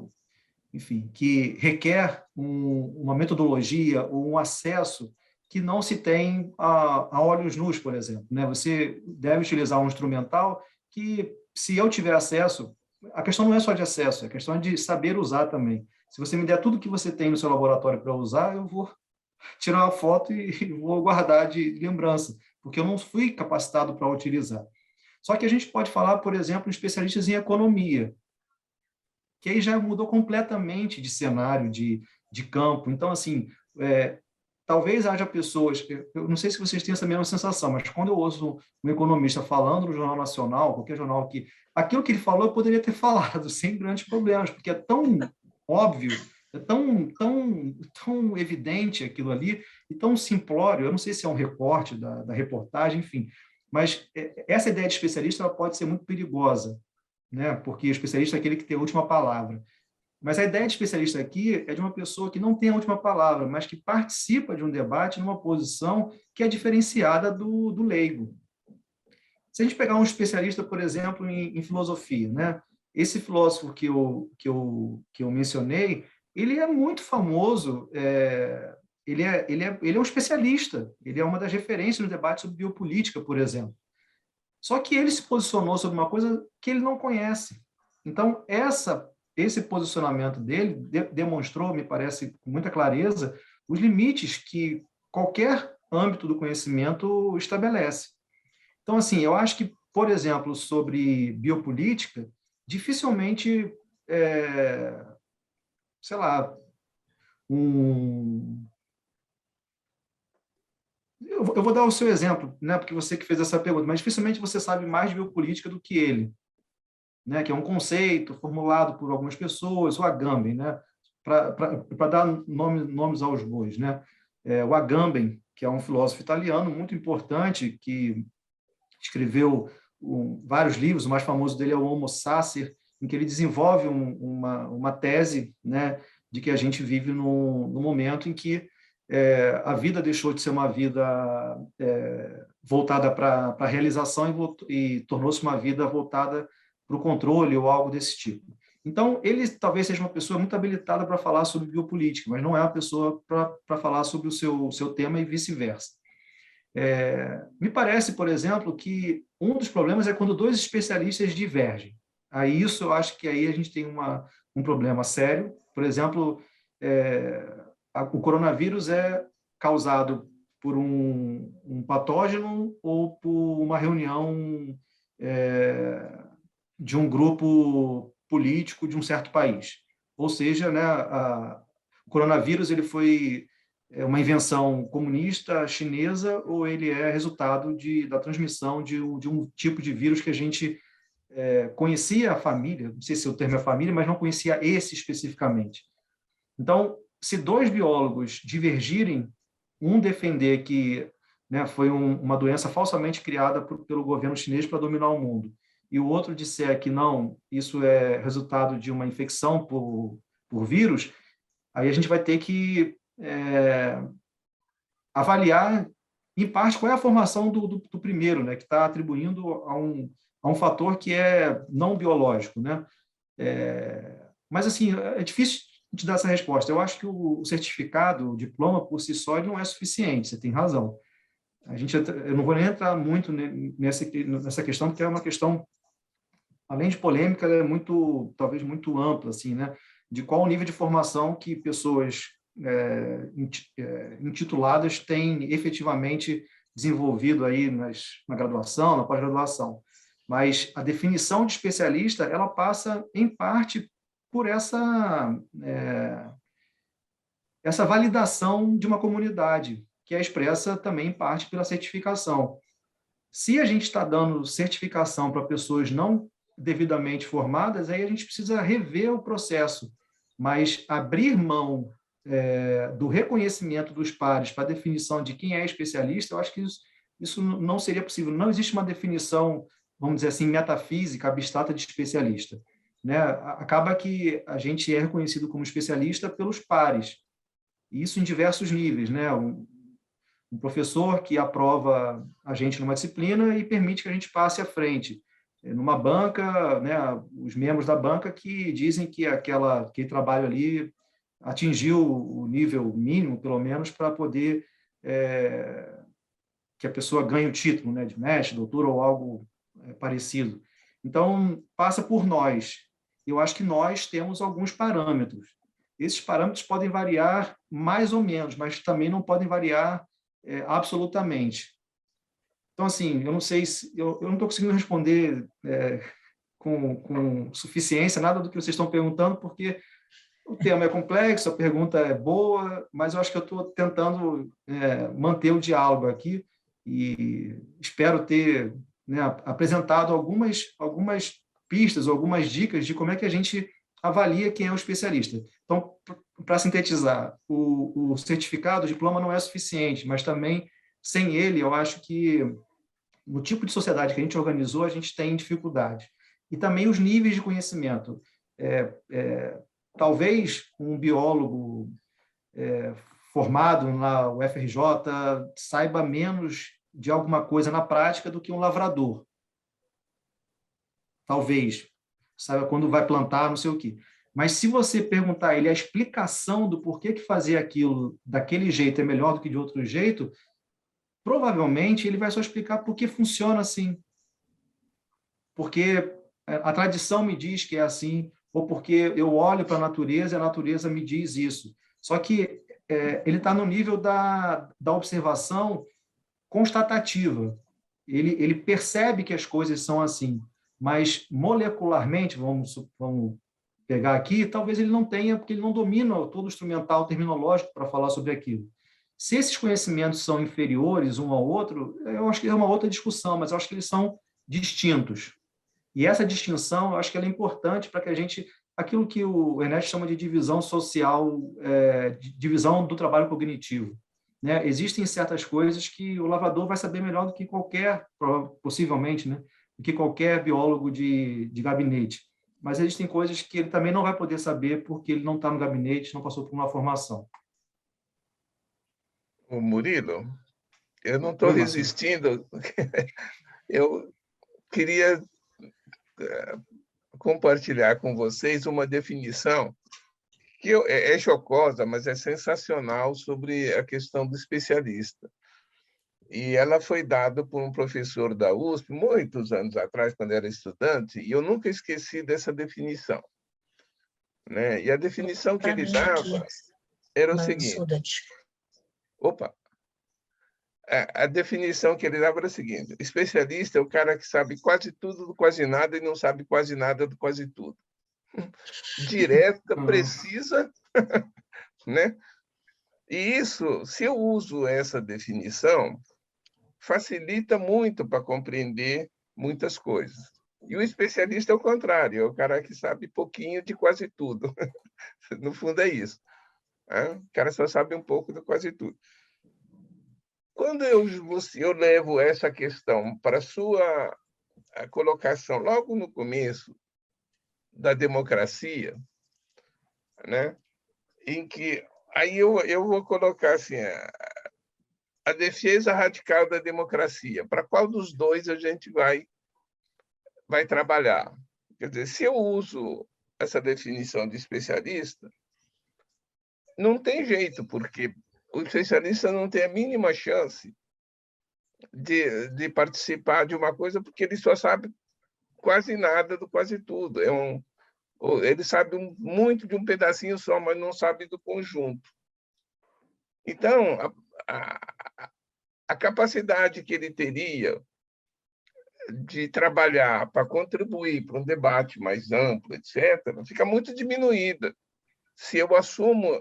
enfim, que requer uma metodologia ou um acesso que não se tem a olhos nus, por exemplo. Né? Você deve utilizar um instrumental que, se eu tiver acesso, a questão não é só de acesso, a questão é de saber usar também. Se você me der tudo que você tem no seu laboratório para usar, eu vou tirar uma foto e vou guardar de lembrança, porque eu não fui capacitado para utilizar. Só que a gente pode falar, por exemplo, especialistas em economia, que aí já mudou completamente de cenário, de campo. Então, assim, talvez haja pessoas, eu não sei se vocês têm essa mesma sensação, mas quando eu ouço um economista falando no Jornal Nacional, qualquer jornal aqui, aquilo que ele falou eu poderia ter falado sem grandes problemas, porque é tão óbvio, é tão evidente aquilo ali, e tão simplório, eu não sei se é um recorte da reportagem, enfim, mas essa ideia de especialista ela pode ser muito perigosa, né? Porque o especialista é aquele que tem a última palavra. Mas a ideia de especialista aqui é de uma pessoa que não tem a última palavra, mas que participa de um debate numa posição que é diferenciada do leigo. Se a gente pegar um especialista, por exemplo, em filosofia, né? Esse filósofo que eu mencionei, ele é muito famoso, ele é um especialista, ele é uma das referências no debate sobre biopolítica, por exemplo. Só que ele se posicionou sobre uma coisa que ele não conhece. Então, esse posicionamento dele demonstrou, me parece, com muita clareza, os limites que qualquer âmbito do conhecimento estabelece. Então, assim, eu acho que, por exemplo, sobre biopolítica, dificilmente, sei lá, eu vou dar o seu exemplo, né, porque você que fez essa pergunta, mas dificilmente você sabe mais de biopolítica do que ele, né, que é um conceito formulado por algumas pessoas, o Agamben, né, para dar nomes aos bois, né, o Agamben, que é um filósofo italiano muito importante, que escreveu vários livros, o mais famoso dele é o Homo Sacer, em que ele desenvolve uma tese, né, de que a gente vive num momento em que a vida deixou de ser uma vida voltada para a realização e tornou-se uma vida voltada para o controle ou algo desse tipo. Então, ele talvez seja uma pessoa muito habilitada para falar sobre biopolítica, mas não é uma pessoa para falar sobre o seu tema e vice-versa. Me parece, por exemplo, que um dos problemas é quando dois especialistas divergem. Aí isso eu acho que aí a gente tem um problema sério. Por exemplo, o coronavírus é causado por um patógeno ou por uma reunião de um grupo político de um certo país. Ou seja, né, o coronavírus ele foi uma invenção comunista chinesa ou ele é resultado da transmissão de um tipo de vírus que a gente conhecia a família, não sei se o termo é família, mas não conhecia esse especificamente. Então, se dois biólogos divergirem, um defender que, né, foi uma doença falsamente criada pelo governo chinês para dominar o mundo, e o outro disser que não, isso é resultado de uma infecção por vírus, aí a gente vai ter que avaliar, em parte, qual é a formação do primeiro, né, que está atribuindo a um fator que é não biológico, né? Mas, assim, é difícil de dar essa resposta. Eu acho que o certificado, o diploma, por si só, ele não é suficiente, você tem razão. Eu não vou nem entrar muito nessa questão, porque é uma questão, além de polêmica, ela é muito, talvez, muito ampla, assim, né? De qual o nível de formação que pessoas intituladas têm efetivamente desenvolvido aí na graduação, na pós-graduação. Mas a definição de especialista, ela passa, em parte, por essa validação de uma comunidade, que é expressa também, em parte, pela certificação. Se a gente está dando certificação para pessoas não devidamente formadas, aí a gente precisa rever o processo, mas abrir mão do reconhecimento dos pares para a definição de quem é especialista, eu acho que isso não seria possível. Não existe uma definição, vamos dizer assim, metafísica, abstrata de especialista, né? Acaba que a gente é reconhecido como especialista pelos pares, e isso em diversos níveis, né? Um professor que aprova a gente numa disciplina e permite que a gente passe à frente. Numa banca, né, os membros da banca que dizem que aquele trabalho ali atingiu o nível mínimo, pelo menos, para poder que a pessoa ganhe o título, né, de mestre, doutor ou algo parecido. Então, passa por nós. Eu acho que nós temos alguns parâmetros. Esses parâmetros podem variar mais ou menos, mas também não podem variar absolutamente. Então, assim, eu não sei se... Eu não estou conseguindo responder com suficiência nada do que vocês estão perguntando, porque o tema é complexo, a pergunta é boa, mas eu acho que eu estou tentando manter o diálogo aqui e espero ter, né, apresentado algumas pistas, algumas dicas de como é que a gente avalia quem é o especialista. Então, para sintetizar, o certificado, o diploma não é suficiente, mas também, sem ele, eu acho que no tipo de sociedade que a gente organizou, a gente tem dificuldade. E também os níveis de conhecimento. Talvez um biólogo formado na UFRJ saiba menos de alguma coisa na prática do que um lavrador. Talvez. Saiba quando vai plantar, não sei o quê. Mas se você perguntar a ele a explicação do porquê que fazer aquilo daquele jeito é melhor do que de outro jeito, provavelmente ele vai só explicar por que funciona assim. Porque a tradição me diz que é assim, ou porque eu olho para a natureza e a natureza me diz isso. Só que ele está no nível da observação constatativa. Ele percebe que as coisas são assim, mas molecularmente, vamos pegar aqui, talvez ele não tenha, porque ele não domina todo o instrumental terminológico para falar sobre aquilo. Se esses conhecimentos são inferiores um ao outro, eu acho que é uma outra discussão, mas eu acho que eles são distintos. E essa distinção, eu acho que ela é importante para que a gente, aquilo que o Ernesto chama de divisão social, divisão do trabalho cognitivo, né? Existem certas coisas que o lavrador vai saber melhor do que qualquer, possivelmente, né? Do que qualquer biólogo de gabinete. Mas existem coisas que ele também não vai poder saber porque ele não está no gabinete, não passou por uma formação. O Murilo, eu não estou resistindo. Eu queria compartilhar com vocês uma definição que é jocosa, mas é sensacional sobre a questão do especialista. E ela foi dada por um professor da USP, muitos anos atrás, quando era estudante, e eu nunca esqueci dessa definição. Né? E a definição que ele dava era o seguinte... Opa! A definição que ele dava era a seguinte: especialista é o cara que sabe quase tudo do quase nada e não sabe quase nada do quase tudo. Direta, precisa, né? E isso, se eu uso essa definição, facilita muito para compreender muitas coisas. E o especialista é o contrário, é o cara que sabe pouquinho de quase tudo. No fundo é isso. O cara só sabe um pouco de quase tudo. Quando eu levo essa questão para a sua colocação logo no começo da democracia, né? em que aí eu vou colocar assim, a defesa radical da democracia. Para qual dos dois a gente vai trabalhar? Quer dizer, se eu uso essa definição de especialista, não tem jeito, porque o especialista não tem a mínima chance de participar de uma coisa, porque ele só sabe quase nada do quase tudo. Ele sabe muito de um pedacinho só, mas não sabe do conjunto. Então, a capacidade que ele teria de trabalhar para contribuir para um debate mais amplo, etc., fica muito diminuída se eu assumo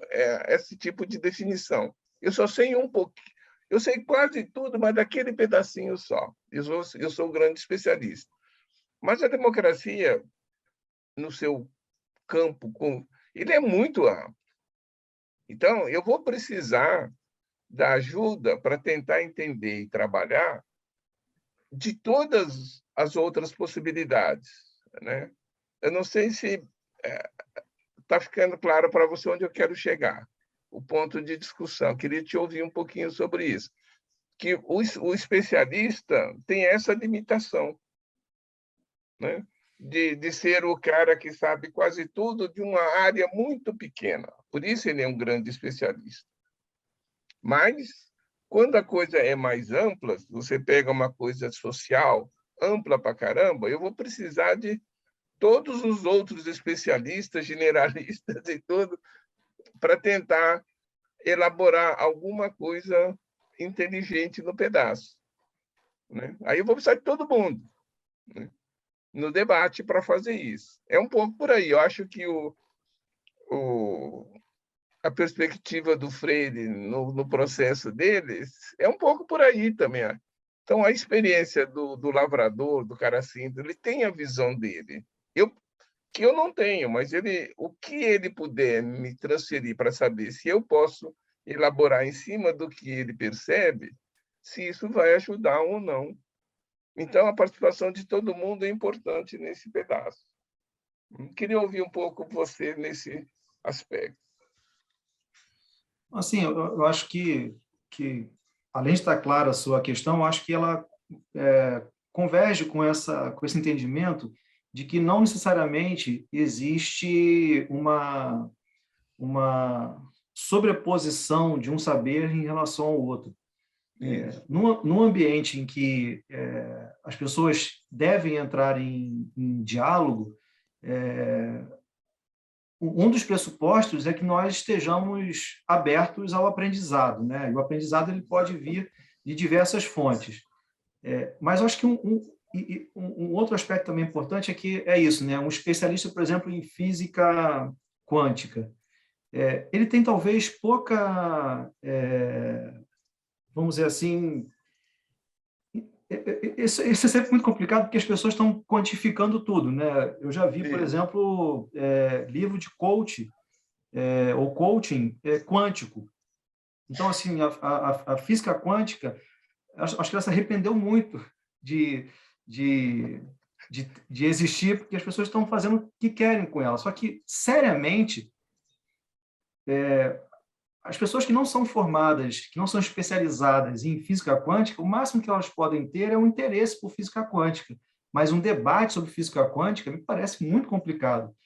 esse tipo de definição. Eu só sei um pouquinho, eu sei quase tudo, mas daquele pedacinho só. Eu sou um grande especialista. Mas a democracia, no seu campo, ele é muito amplo. Então, eu vou precisar da ajuda para tentar entender e trabalhar de todas as outras possibilidades, né? Eu não sei se está ficando claro para você onde eu quero chegar, o ponto de discussão. Queria te ouvir um pouquinho sobre isso. Que o especialista tem essa limitação, né? De ser o cara que sabe quase tudo de uma área muito pequena. Por isso ele é um grande especialista. Mas, quando a coisa é mais ampla, você pega uma coisa social ampla para caramba, eu vou precisar de todos os outros especialistas, generalistas e tudo, para tentar elaborar alguma coisa inteligente no pedaço, né? Aí eu vou precisar de todo mundo, né, no debate para fazer isso. É um pouco por aí. Eu acho que a perspectiva do Freire no processo deles é um pouco por aí também. Então, a experiência do lavrador, do cara simples, ele tem a visão dele. Que eu não tenho, mas o que ele puder me transferir para saber se eu posso elaborar em cima do que ele percebe, se isso vai ajudar ou não. Então, a participação de todo mundo é importante nesse pedaço. Queria ouvir um pouco você nesse aspecto. Assim, eu acho que, além de estar clara a sua questão, eu acho que ela converge com esse entendimento de que não necessariamente existe uma sobreposição de um saber em relação ao outro. Num ambiente em que as pessoas devem entrar em diálogo, um dos pressupostos é que nós estejamos abertos ao aprendizado, né? E o aprendizado ele pode vir de diversas fontes. Mas eu acho que um outro aspecto também importante é que é isso, né? Um especialista, por exemplo, em física quântica, ele tem talvez pouca, vamos dizer assim, isso é sempre muito complicado porque as pessoas estão quantificando tudo, né? Eu já vi, por exemplo, livro de coach ou coaching quântico. Então, assim, a física quântica, acho que ela se arrependeu muito de, de, de existir, porque as pessoas estão fazendo o que querem com ela. Só que, seriamente, as pessoas que não são formadas, que não são especializadas em física quântica, o máximo que elas podem ter é um interesse por física quântica. Mas um debate sobre física quântica me parece muito complicado.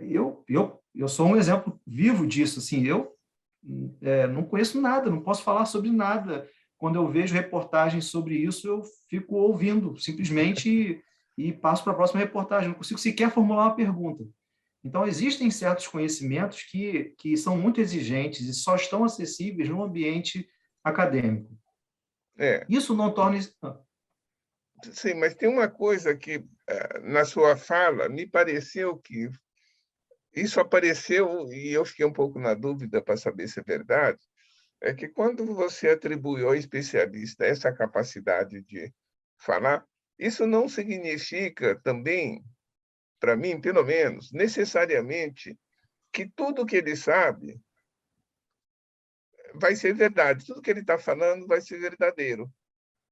Eu sou um exemplo vivo disso. Assim, eu não conheço nada, não posso falar sobre nada. Quando eu vejo reportagens sobre isso, eu fico ouvindo simplesmente e passo para a próxima reportagem. Não consigo sequer formular uma pergunta. Então, existem certos conhecimentos que são muito exigentes e só estão acessíveis no ambiente acadêmico. Isso não torna... Sim, mas tem uma coisa que, na sua fala, me pareceu que isso apareceu, e eu fiquei um pouco na dúvida para saber se é verdade, é que quando você atribui ao especialista essa capacidade de falar, isso não significa também, para mim, pelo menos, necessariamente, que tudo que ele sabe vai ser verdade, tudo que ele está falando vai ser verdadeiro,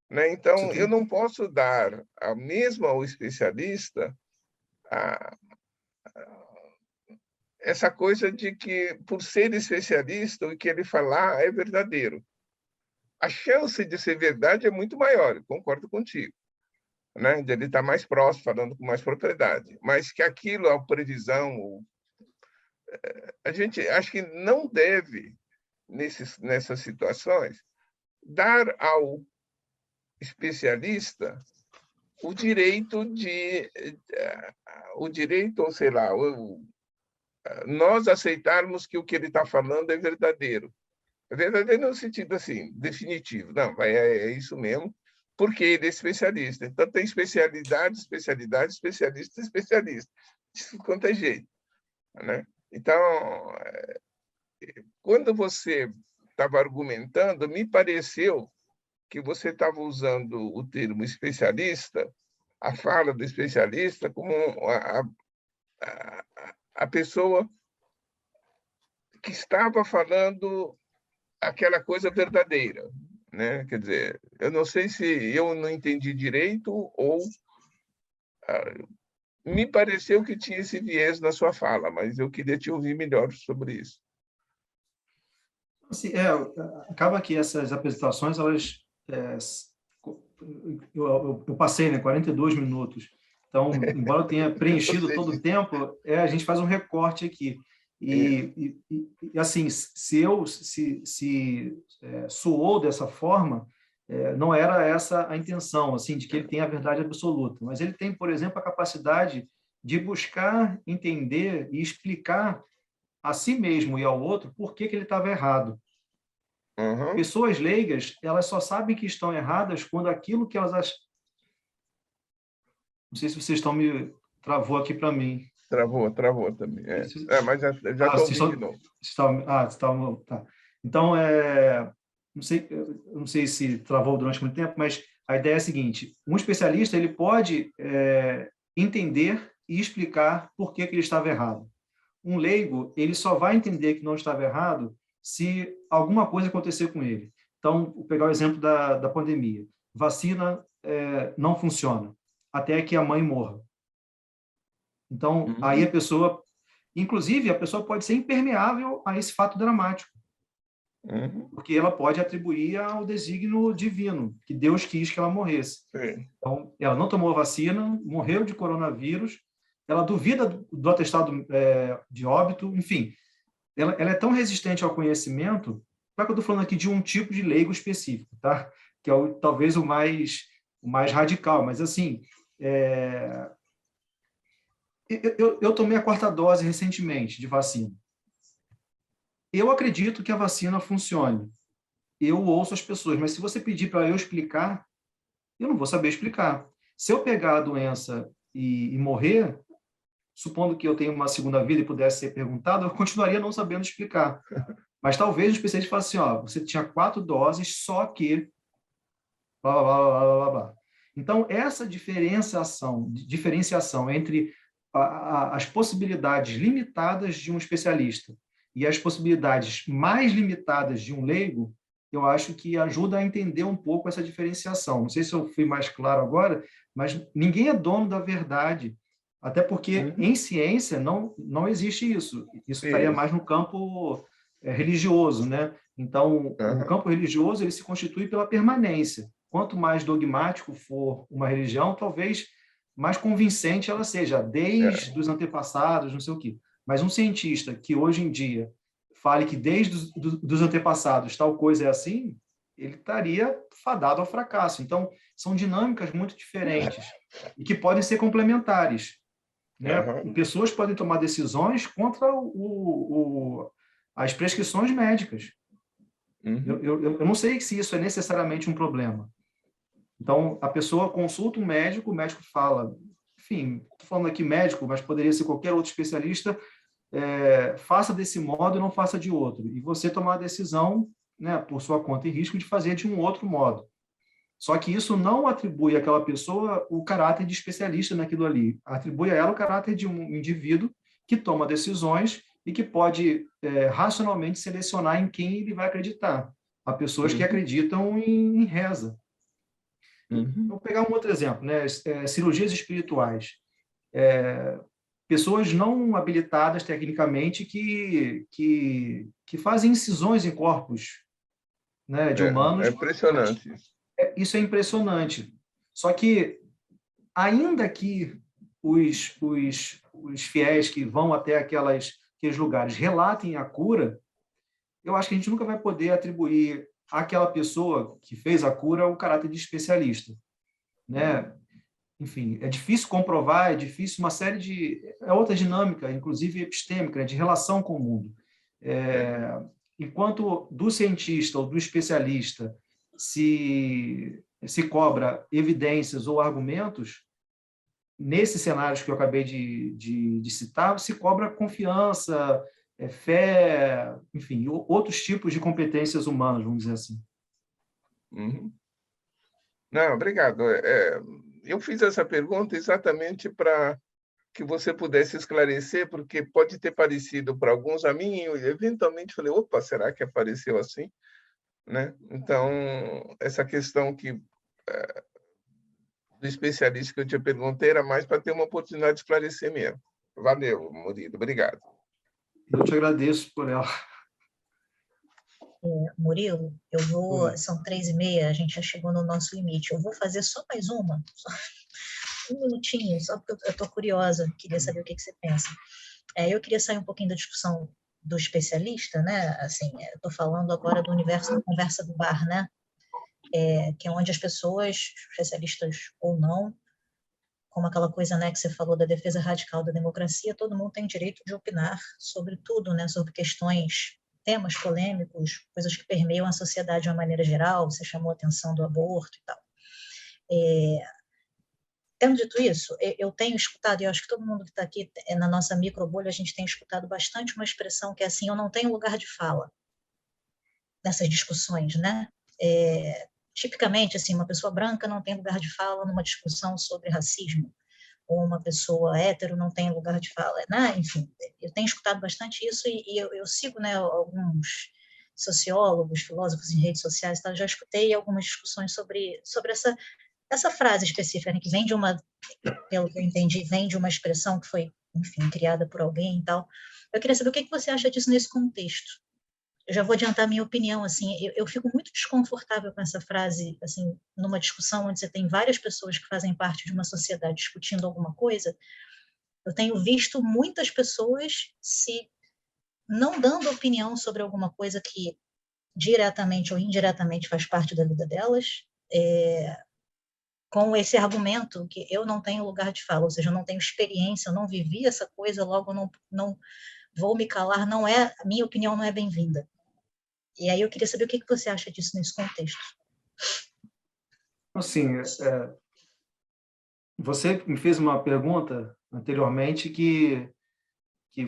né? Então, eu não posso dar a mesma ao especialista essa coisa de que, por ser especialista, o que ele falar é verdadeiro. A chance de ser verdade é muito maior, concordo contigo, né? De ele estar mais próximo, falando com mais propriedade. Mas que aquilo, a previsão, a gente acho que não deve, nessas situações, dar ao especialista o direito ou sei lá, nós aceitarmos que o que ele está falando é verdadeiro. É verdadeiro no sentido assim, definitivo. Não, é isso mesmo, porque ele é especialista. Então, tem especialidade, especialista, especialista. Isso quanto é jeito, né? Então, quando você estava argumentando, me pareceu que você estava usando o termo especialista, a fala do especialista, como a pessoa que estava falando aquela coisa verdadeira, né? Quer dizer, eu não sei se eu não entendi direito ou me pareceu que tinha esse viés na sua fala, mas eu queria te ouvir melhor sobre isso. Assim, acaba que essas apresentações, elas... eu passei, né, 42 minutos. Então, embora eu tenha preenchido todo o tempo, a gente faz um recorte aqui. E assim, se soou dessa forma, não era essa a intenção, assim, de que ele tem a verdade absoluta. Mas ele tem, por exemplo, a capacidade de buscar entender e explicar a si mesmo e ao outro por que ele estava errado. Uhum. Pessoas leigas, elas só sabem que estão erradas quando aquilo que elas acham... Não sei se vocês estão me... Travou aqui para mim. Travou também. Mas já estou ouvindo de novo. Tá. Então, não sei se travou durante muito tempo, mas a ideia é a seguinte: um especialista ele pode entender e explicar por que ele estava errado. Um leigo, ele só vai entender que não estava errado se alguma coisa acontecer com ele. Então, vou pegar o exemplo da pandemia. Vacina não funciona, até que a mãe morra. Então, aí a pessoa... Inclusive, a pessoa pode ser impermeável a esse fato dramático, porque ela pode atribuir ao desígnio divino, que Deus quis que ela morresse. Então, ela não tomou a vacina, morreu de coronavírus, ela duvida do atestado de óbito, enfim... Ela é tão resistente ao conhecimento, claro que eu estou falando aqui de um tipo de leigo específico, tá? Que é talvez o mais radical, mas assim, eu tomei a 4ª dose recentemente de vacina. Eu acredito que a vacina funcione. Eu ouço as pessoas, mas se você pedir para eu explicar, eu não vou saber explicar. Se eu pegar a doença e morrer, supondo que eu tenha uma segunda vida e pudesse ser perguntado, eu continuaria não sabendo explicar. Mas talvez o especialista fale assim, você tinha 4 doses, só que... Blá, blá, blá, blá, blá, blá. Então, essa diferenciação entre as possibilidades limitadas de um especialista e as possibilidades mais limitadas de um leigo, eu acho que ajuda a entender um pouco essa diferenciação. Não sei se eu fui mais claro agora, mas ninguém é dono da verdade. Até porque, em ciência, não existe isso. Isso estaria mais no campo religioso, né? Então, o campo religioso ele se constitui pela permanência. Quanto mais dogmático for uma religião, talvez mais convincente ela seja, desde os antepassados, não sei o quê. Mas um cientista que, hoje em dia, fale que desde os antepassados tal coisa é assim, ele estaria fadado ao fracasso. Então, são dinâmicas muito diferentes e que podem ser complementares. Né? Pessoas podem tomar decisões contra as prescrições médicas. Eu não sei se isso é necessariamente um problema. Então, a pessoa consulta um médico, o médico fala, enfim, estou falando aqui médico, mas poderia ser qualquer outro especialista, faça desse modo e não faça de outro. E você tomar a decisão, né, por sua conta e risco, de fazer de um outro modo. Só que isso não atribui àquela pessoa o caráter de especialista naquilo ali. Atribui a ela o caráter de um indivíduo que toma decisões e que pode racionalmente selecionar em quem ele vai acreditar. Há pessoas que acreditam em reza. Vou pegar um outro exemplo, né? Cirurgias espirituais. pessoas não habilitadas tecnicamente que fazem incisões em corpos, né, de humanos. É impressionante isso. Isso é impressionante. Só que, ainda que os fiéis que vão até aqueles lugares relatem a cura, eu acho que a gente nunca vai poder atribuir àquela pessoa que fez a cura o caráter de especialista, né? Enfim, é difícil comprovar, é difícil uma série de... É outra dinâmica, inclusive epistêmica, né, de relação com o mundo. Enquanto do cientista ou do especialista se cobra evidências ou argumentos, nesses cenários que eu acabei de citar, se cobra confiança, fé, enfim, outros tipos de competências humanas, vamos dizer assim. Uhum. Não, obrigado. Eu fiz essa pergunta exatamente para que você pudesse esclarecer, porque pode ter parecido para alguns a mim, e eventualmente falei, opa, será que apareceu assim? Né? Então, essa questão do especialista que eu te perguntei era mais para ter uma oportunidade de esclarecer mesmo. Valeu, Murilo, obrigado. Eu te agradeço por ela. Murilo, são 3h30, a gente já chegou no nosso limite. Eu vou fazer só mais uma, um minutinho, só porque eu estou curiosa, queria saber o que você pensa. Eu queria sair um pouquinho da discussão do especialista, né? Assim, eu estou falando agora do universo da conversa do bar, né? Que é onde as pessoas, especialistas ou não, como aquela coisa, né, que você falou da defesa radical da democracia, todo mundo tem direito de opinar sobre tudo, né? Sobre questões, temas polêmicos, coisas que permeiam a sociedade de uma maneira geral. Você chamou a atenção do aborto e tal. Tendo dito isso, eu tenho escutado, e eu acho que todo mundo que está aqui na nossa microbolha, a gente tem escutado bastante uma expressão que é assim: eu não tenho lugar de fala nessas discussões, né? Tipicamente, assim, uma pessoa branca não tem lugar de fala numa discussão sobre racismo, ou uma pessoa hétero não tem lugar de fala, né? Enfim, eu tenho escutado bastante isso, e eu sigo, né, alguns sociólogos, filósofos em redes sociais, tá? Já escutei algumas discussões sobre essa frase específica, né, que vem de uma, pelo que eu entendi, vem de uma expressão que foi, enfim, criada por alguém e tal. Eu queria saber o que você acha disso nesse contexto. Eu já vou adiantar a minha opinião, assim, eu fico muito desconfortável com essa frase, assim, numa discussão onde você tem várias pessoas que fazem parte de uma sociedade discutindo alguma coisa. Eu tenho visto muitas pessoas se não dando opinião sobre alguma coisa que diretamente ou indiretamente faz parte da vida delas, com esse argumento que eu não tenho lugar de fala, ou seja, eu não tenho experiência, eu não vivi essa coisa, logo não vou me calar, a minha opinião não é bem-vinda. E aí eu queria saber o que você acha disso nesse contexto. Assim, você me fez uma pergunta anteriormente que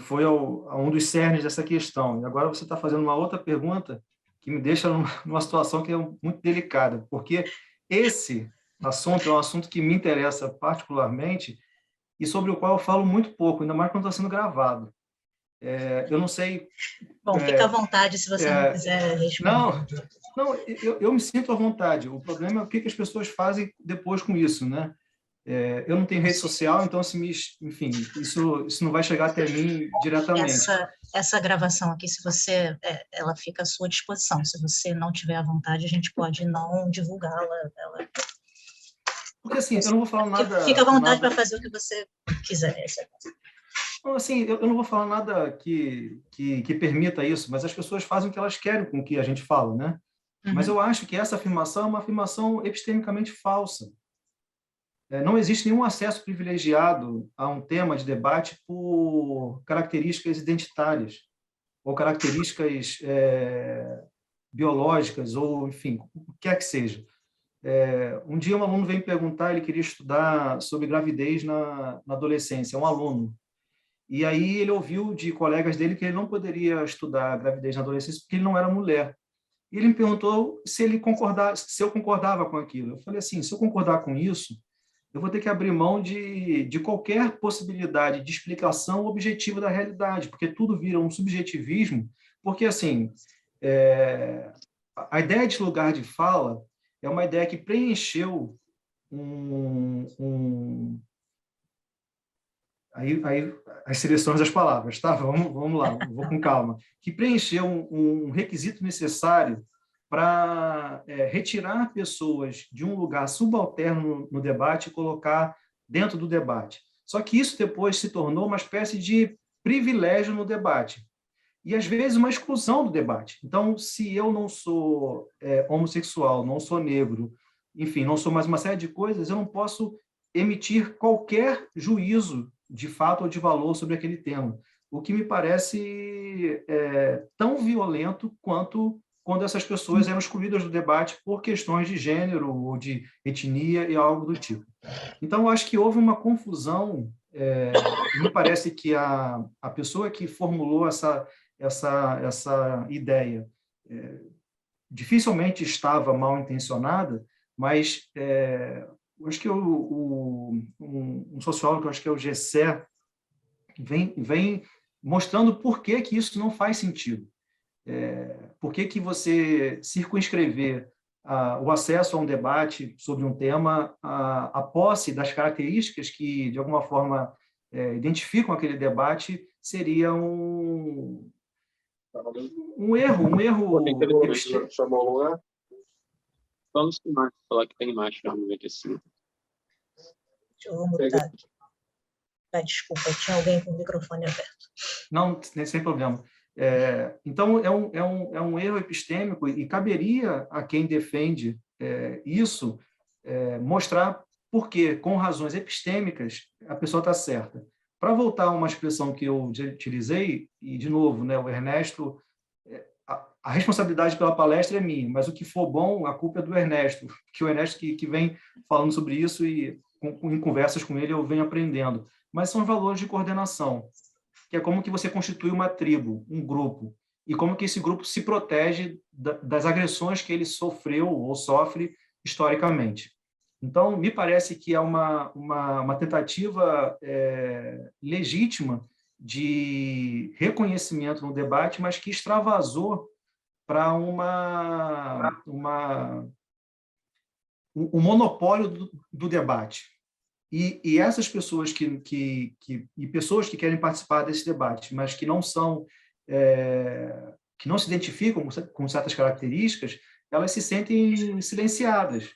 foi a um dos cernes dessa questão, e agora você está fazendo uma outra pergunta que me deixa numa situação que é muito delicada, porque esse assunto é um assunto que me interessa particularmente e sobre o qual eu falo muito pouco, ainda mais quando está sendo gravado. Eu não sei... Bom, fica à vontade se você não quiser responder. Não, eu me sinto à vontade. O problema é o que as pessoas fazem depois com isso, né? Eu não tenho rede social, então, enfim, isso não vai chegar até mim diretamente. Essa gravação aqui, se você, ela fica à sua disposição. Se você não tiver à vontade, a gente pode não divulgá-la. Porque, assim, eu não vou falar nada... Fica à vontade para fazer o que você quiser. Então, assim, eu não vou falar nada que permita isso, mas as pessoas fazem o que elas querem com o que a gente fala, né? Uhum. Mas eu acho que essa afirmação é uma afirmação epistemicamente falsa. Não existe nenhum acesso privilegiado a um tema de debate por características identitárias ou características biológicas ou, enfim, o que quer que seja. Um dia um aluno veio me perguntar, ele queria estudar sobre gravidez na adolescência, um aluno. E aí ele ouviu de colegas dele que ele não poderia estudar gravidez na adolescência porque ele não era mulher. E ele me perguntou se eu concordava com aquilo. Eu falei assim, se eu concordar com isso, eu vou ter que abrir mão de qualquer possibilidade de explicação objetiva da realidade, porque tudo vira um subjetivismo, porque, assim, a ideia de lugar de fala é uma ideia que preencheu aí as seleções das palavras, tá? Vamos lá, vou com calma. Que preencher um requisito necessário para retirar pessoas de um lugar subalterno no debate e colocar dentro do debate. Só que isso depois se tornou uma espécie de privilégio no debate e, às vezes, uma exclusão do debate. Então, se eu não sou homossexual, não sou negro, enfim, não sou mais uma série de coisas, eu não posso emitir qualquer juízo de fato ou de valor sobre aquele tema, o que me parece tão violento quanto quando essas pessoas eram excluídas do debate por questões de gênero ou de etnia e algo do tipo. Então, eu acho que houve uma confusão. Me parece que a pessoa que formulou essa ideia dificilmente estava mal intencionada, mas eu acho que um sociólogo, eu acho que é o Gessé, vem mostrando por que isso não faz sentido. Por que você circunscrever o acesso a um debate sobre um tema, a posse das características que, de alguma forma, identificam aquele debate, seria um erro. Chamou o lugar? Vamos falar que tem mais para 95. Deixa eu mutar aqui. Desculpa, tinha alguém com o microfone aberto. Não, sem problema. Então, é um erro epistêmico e caberia a quem defende isso mostrar por que, com razões epistêmicas, a pessoa está certa. Para voltar a uma expressão que eu utilizei, e, de novo, né, o Ernesto, a responsabilidade pela palestra é minha, mas o que for bom, a culpa é do Ernesto, que o Ernesto que vem falando sobre isso e, em conversas com ele, eu venho aprendendo. Mas são os valores de coordenação, que é como que você constitui uma tribo, um grupo, e como que esse grupo se protege das agressões que ele sofreu ou sofre historicamente. Então, me parece que é uma tentativa legítima de reconhecimento no debate, mas que extravasou para um monopólio do debate. E essas pessoas pessoas que querem participar desse debate, mas que não que não se identificam com certas características, elas se sentem silenciadas.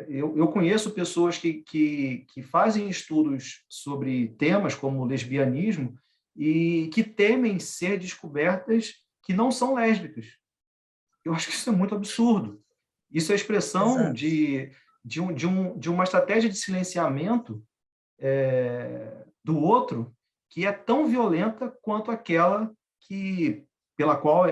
Eu conheço pessoas que fazem estudos sobre temas como lesbianismo e que temem ser descobertas que não são lésbicas. Eu acho que isso é muito absurdo. Isso é a expressão de uma estratégia de silenciamento do outro que é tão violenta quanto aquela pela qual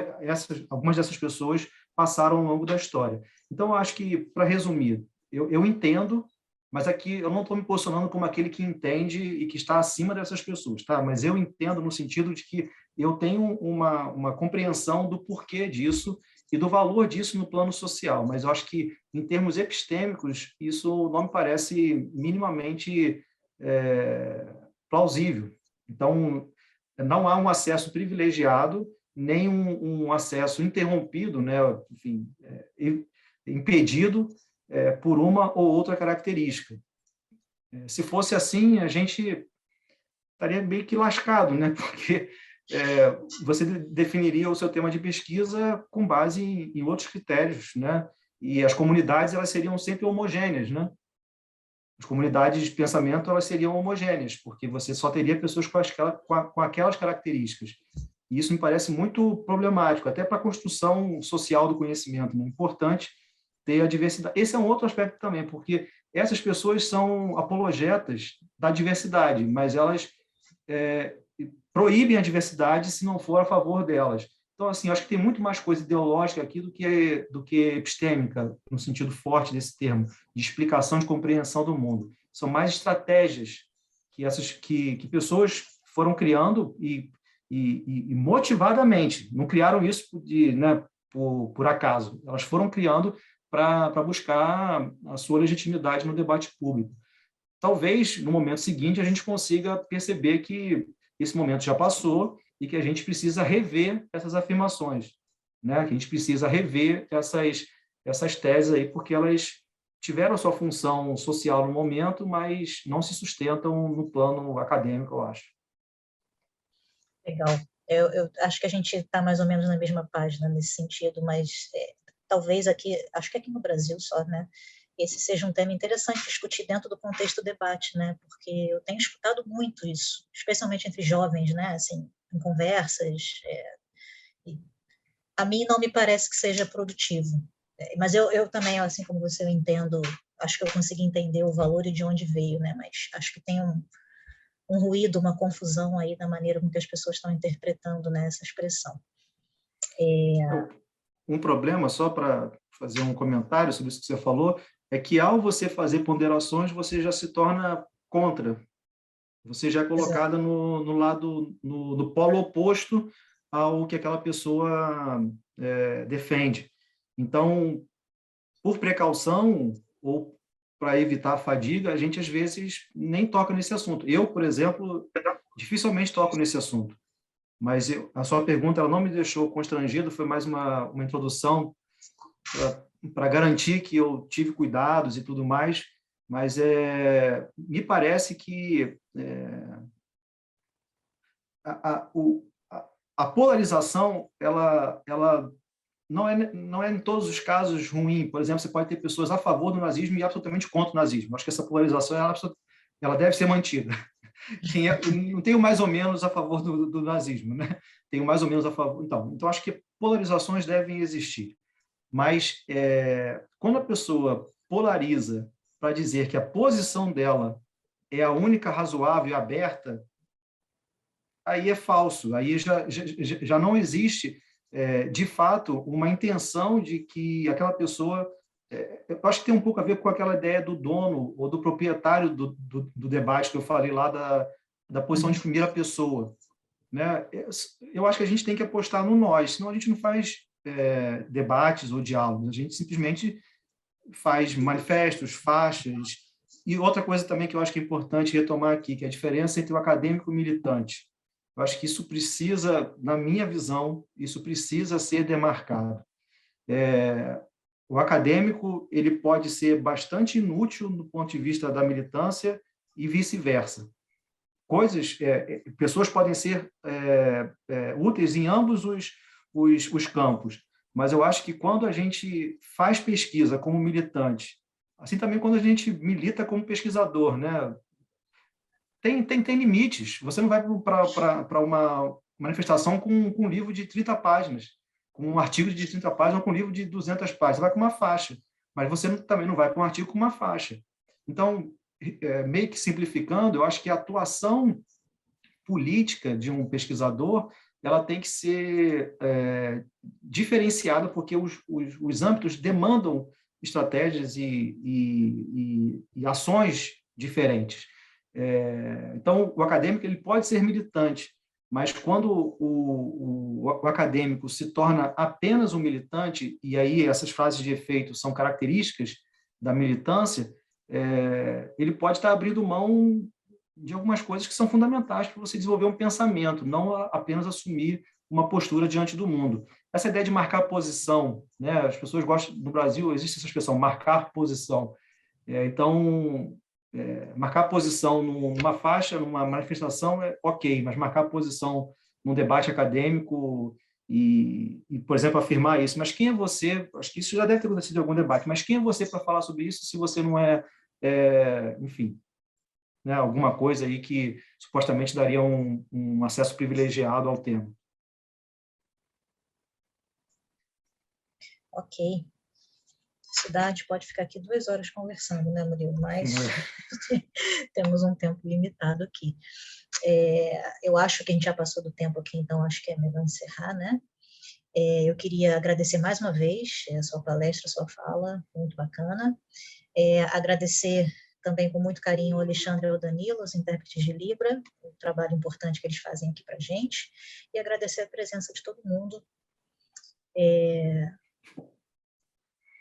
algumas dessas pessoas passaram ao longo da história. Então, eu acho que, para resumir, eu entendo, mas aqui eu não estou me posicionando como aquele que entende e que está acima dessas pessoas, tá? Mas eu entendo no sentido de que eu tenho uma compreensão do porquê disso e do valor disso no plano social, mas eu acho que, em termos epistêmicos, isso não me parece minimamente plausível. Então, não há um acesso privilegiado, nem um acesso interrompido, né? Enfim, impedido por uma ou outra característica. Se fosse assim, a gente estaria meio que lascado, né? Porque você definiria o seu tema de pesquisa com base em outros critérios, né? E as comunidades, elas seriam sempre homogêneas, né? As comunidades de pensamento, elas seriam homogêneas, porque você só teria pessoas com aquelas características. E isso me parece muito problemático, até para a construção social do conhecimento, né? É importante ter a diversidade. Esse é um outro aspecto também, porque essas pessoas são apologetas da diversidade, mas elas proíbem a diversidade se não for a favor delas. Então, assim, acho que tem muito mais coisa ideológica aqui do que epistêmica, no sentido forte desse termo, de explicação, de compreensão do mundo. São mais estratégias que pessoas foram criando e motivadamente, não criaram isso por acaso, elas foram criando para buscar a sua legitimidade no debate público. Talvez, no momento seguinte, a gente consiga perceber que esse momento já passou e que a gente precisa rever essas afirmações, né? Que a gente precisa rever essas teses aí, porque elas tiveram a sua função social no momento, mas não se sustentam no plano acadêmico, eu acho. Legal. Eu acho que a gente está mais ou menos na mesma página nesse sentido, mas talvez aqui, acho que aqui no Brasil só, né? Esse seja um tema interessante discutir dentro do contexto do debate, né? Porque eu tenho escutado muito isso, especialmente entre jovens, né? Assim, em conversas. A mim não me parece que seja produtivo. Mas eu também, assim como você, eu entendo, acho que eu consegui entender o valor e de onde veio, né? Mas acho que tem um ruído, uma confusão aí na maneira com que as pessoas estão interpretando, né, essa expressão. Um problema, só para fazer um comentário sobre isso que você falou, é que ao você fazer ponderações, você já se torna contra. Você já é colocada no lado, no polo oposto ao que aquela pessoa defende. Então, por precaução ou para evitar a fadiga, a gente às vezes nem toca nesse assunto. Eu, por exemplo, dificilmente toco nesse assunto. Mas a sua pergunta ela não me deixou constrangido, foi mais uma introdução para garantir que eu tive cuidados e tudo mais, mas me parece que a polarização ela não é em todos os casos ruim. Por exemplo, você pode ter pessoas a favor do nazismo e absolutamente contra o nazismo. Acho que essa polarização ela deve ser mantida. Não tenho mais ou menos a favor do nazismo, né? Tenho mais ou menos a favor. Então acho que polarizações devem existir. Mas quando a pessoa polariza para dizer que a posição dela é a única razoável e aberta, aí é falso. Aí já não existe, de fato, uma intenção de que aquela pessoa... eu acho que tem um pouco a ver com aquela ideia do dono ou do proprietário do debate que eu falei lá da posição de primeira pessoa, né? Eu acho que a gente tem que apostar no nós, senão a gente não faz debates ou diálogos, a gente simplesmente faz manifestos, faixas. E outra coisa também que eu acho que é importante retomar aqui, que é a diferença entre o acadêmico e o militante. Eu acho que isso precisa, na minha visão, isso precisa ser demarcado. O acadêmico ele pode ser bastante inútil do ponto de vista da militância e vice-versa. Pessoas podem ser úteis em ambos os campos, mas eu acho que quando a gente faz pesquisa como militante, assim também quando a gente milita como pesquisador, né, tem limites. Você não vai para uma manifestação com um livro de 30 páginas, com um artigo de 30 páginas ou com um livro de 200 páginas. Você vai com uma faixa, mas você também não vai para um artigo com uma faixa. Então, meio que simplificando, eu acho que a atuação política de um pesquisador ela tem que ser diferenciada, porque os âmbitos demandam estratégias e ações diferentes. Então, o acadêmico ele pode ser militante, mas quando o acadêmico se torna apenas um militante, e aí essas frases de efeito são características da militância, ele pode estar abrindo mão de algumas coisas que são fundamentais para você desenvolver um pensamento, não apenas assumir uma postura diante do mundo. Essa ideia de marcar posição, né? As pessoas gostam, no Brasil existe essa expressão, marcar posição. Então, marcar posição numa faixa, numa manifestação, ok, mas marcar posição num debate acadêmico por exemplo, afirmar isso, mas quem é você? Acho que isso já deve ter acontecido em algum debate, mas quem é você para falar sobre isso se você não enfim, né, alguma coisa aí que supostamente daria um acesso privilegiado ao tema. Ok. Cidade pode ficar aqui 2 horas conversando, né, Murilo? Mas temos um tempo limitado aqui. Eu acho que a gente já passou do tempo aqui, então acho que é melhor encerrar, né? Eu queria agradecer mais uma vez a sua palestra, a sua fala, muito bacana. Agradecer também com muito carinho o Alexandre e o Danilo, os intérpretes de Libra, o trabalho importante que eles fazem aqui para a gente, e agradecer a presença de todo mundo.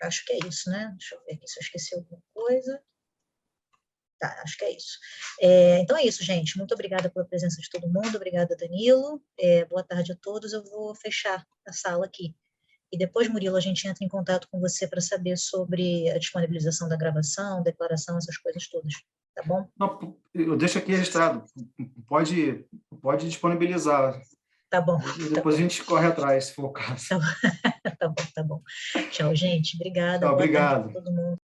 Acho que é isso, né? Deixa eu ver aqui se eu esqueci alguma coisa. Tá, acho que é isso. Então é isso, gente. Muito obrigada pela presença de todo mundo. Obrigada, Danilo. Boa tarde a todos. Eu vou fechar a sala aqui. E depois, Murilo, a gente entra em contato com você para saber sobre a disponibilização da gravação, declaração, essas coisas todas, tá bom? Não, eu deixo aqui registrado. Pode disponibilizar. Tá bom. E depois a gente corre atrás, se for o caso. Tá bom, tá bom. Tchau, gente. Obrigada. Tchau, Boa tarde obrigado. para todo mundo.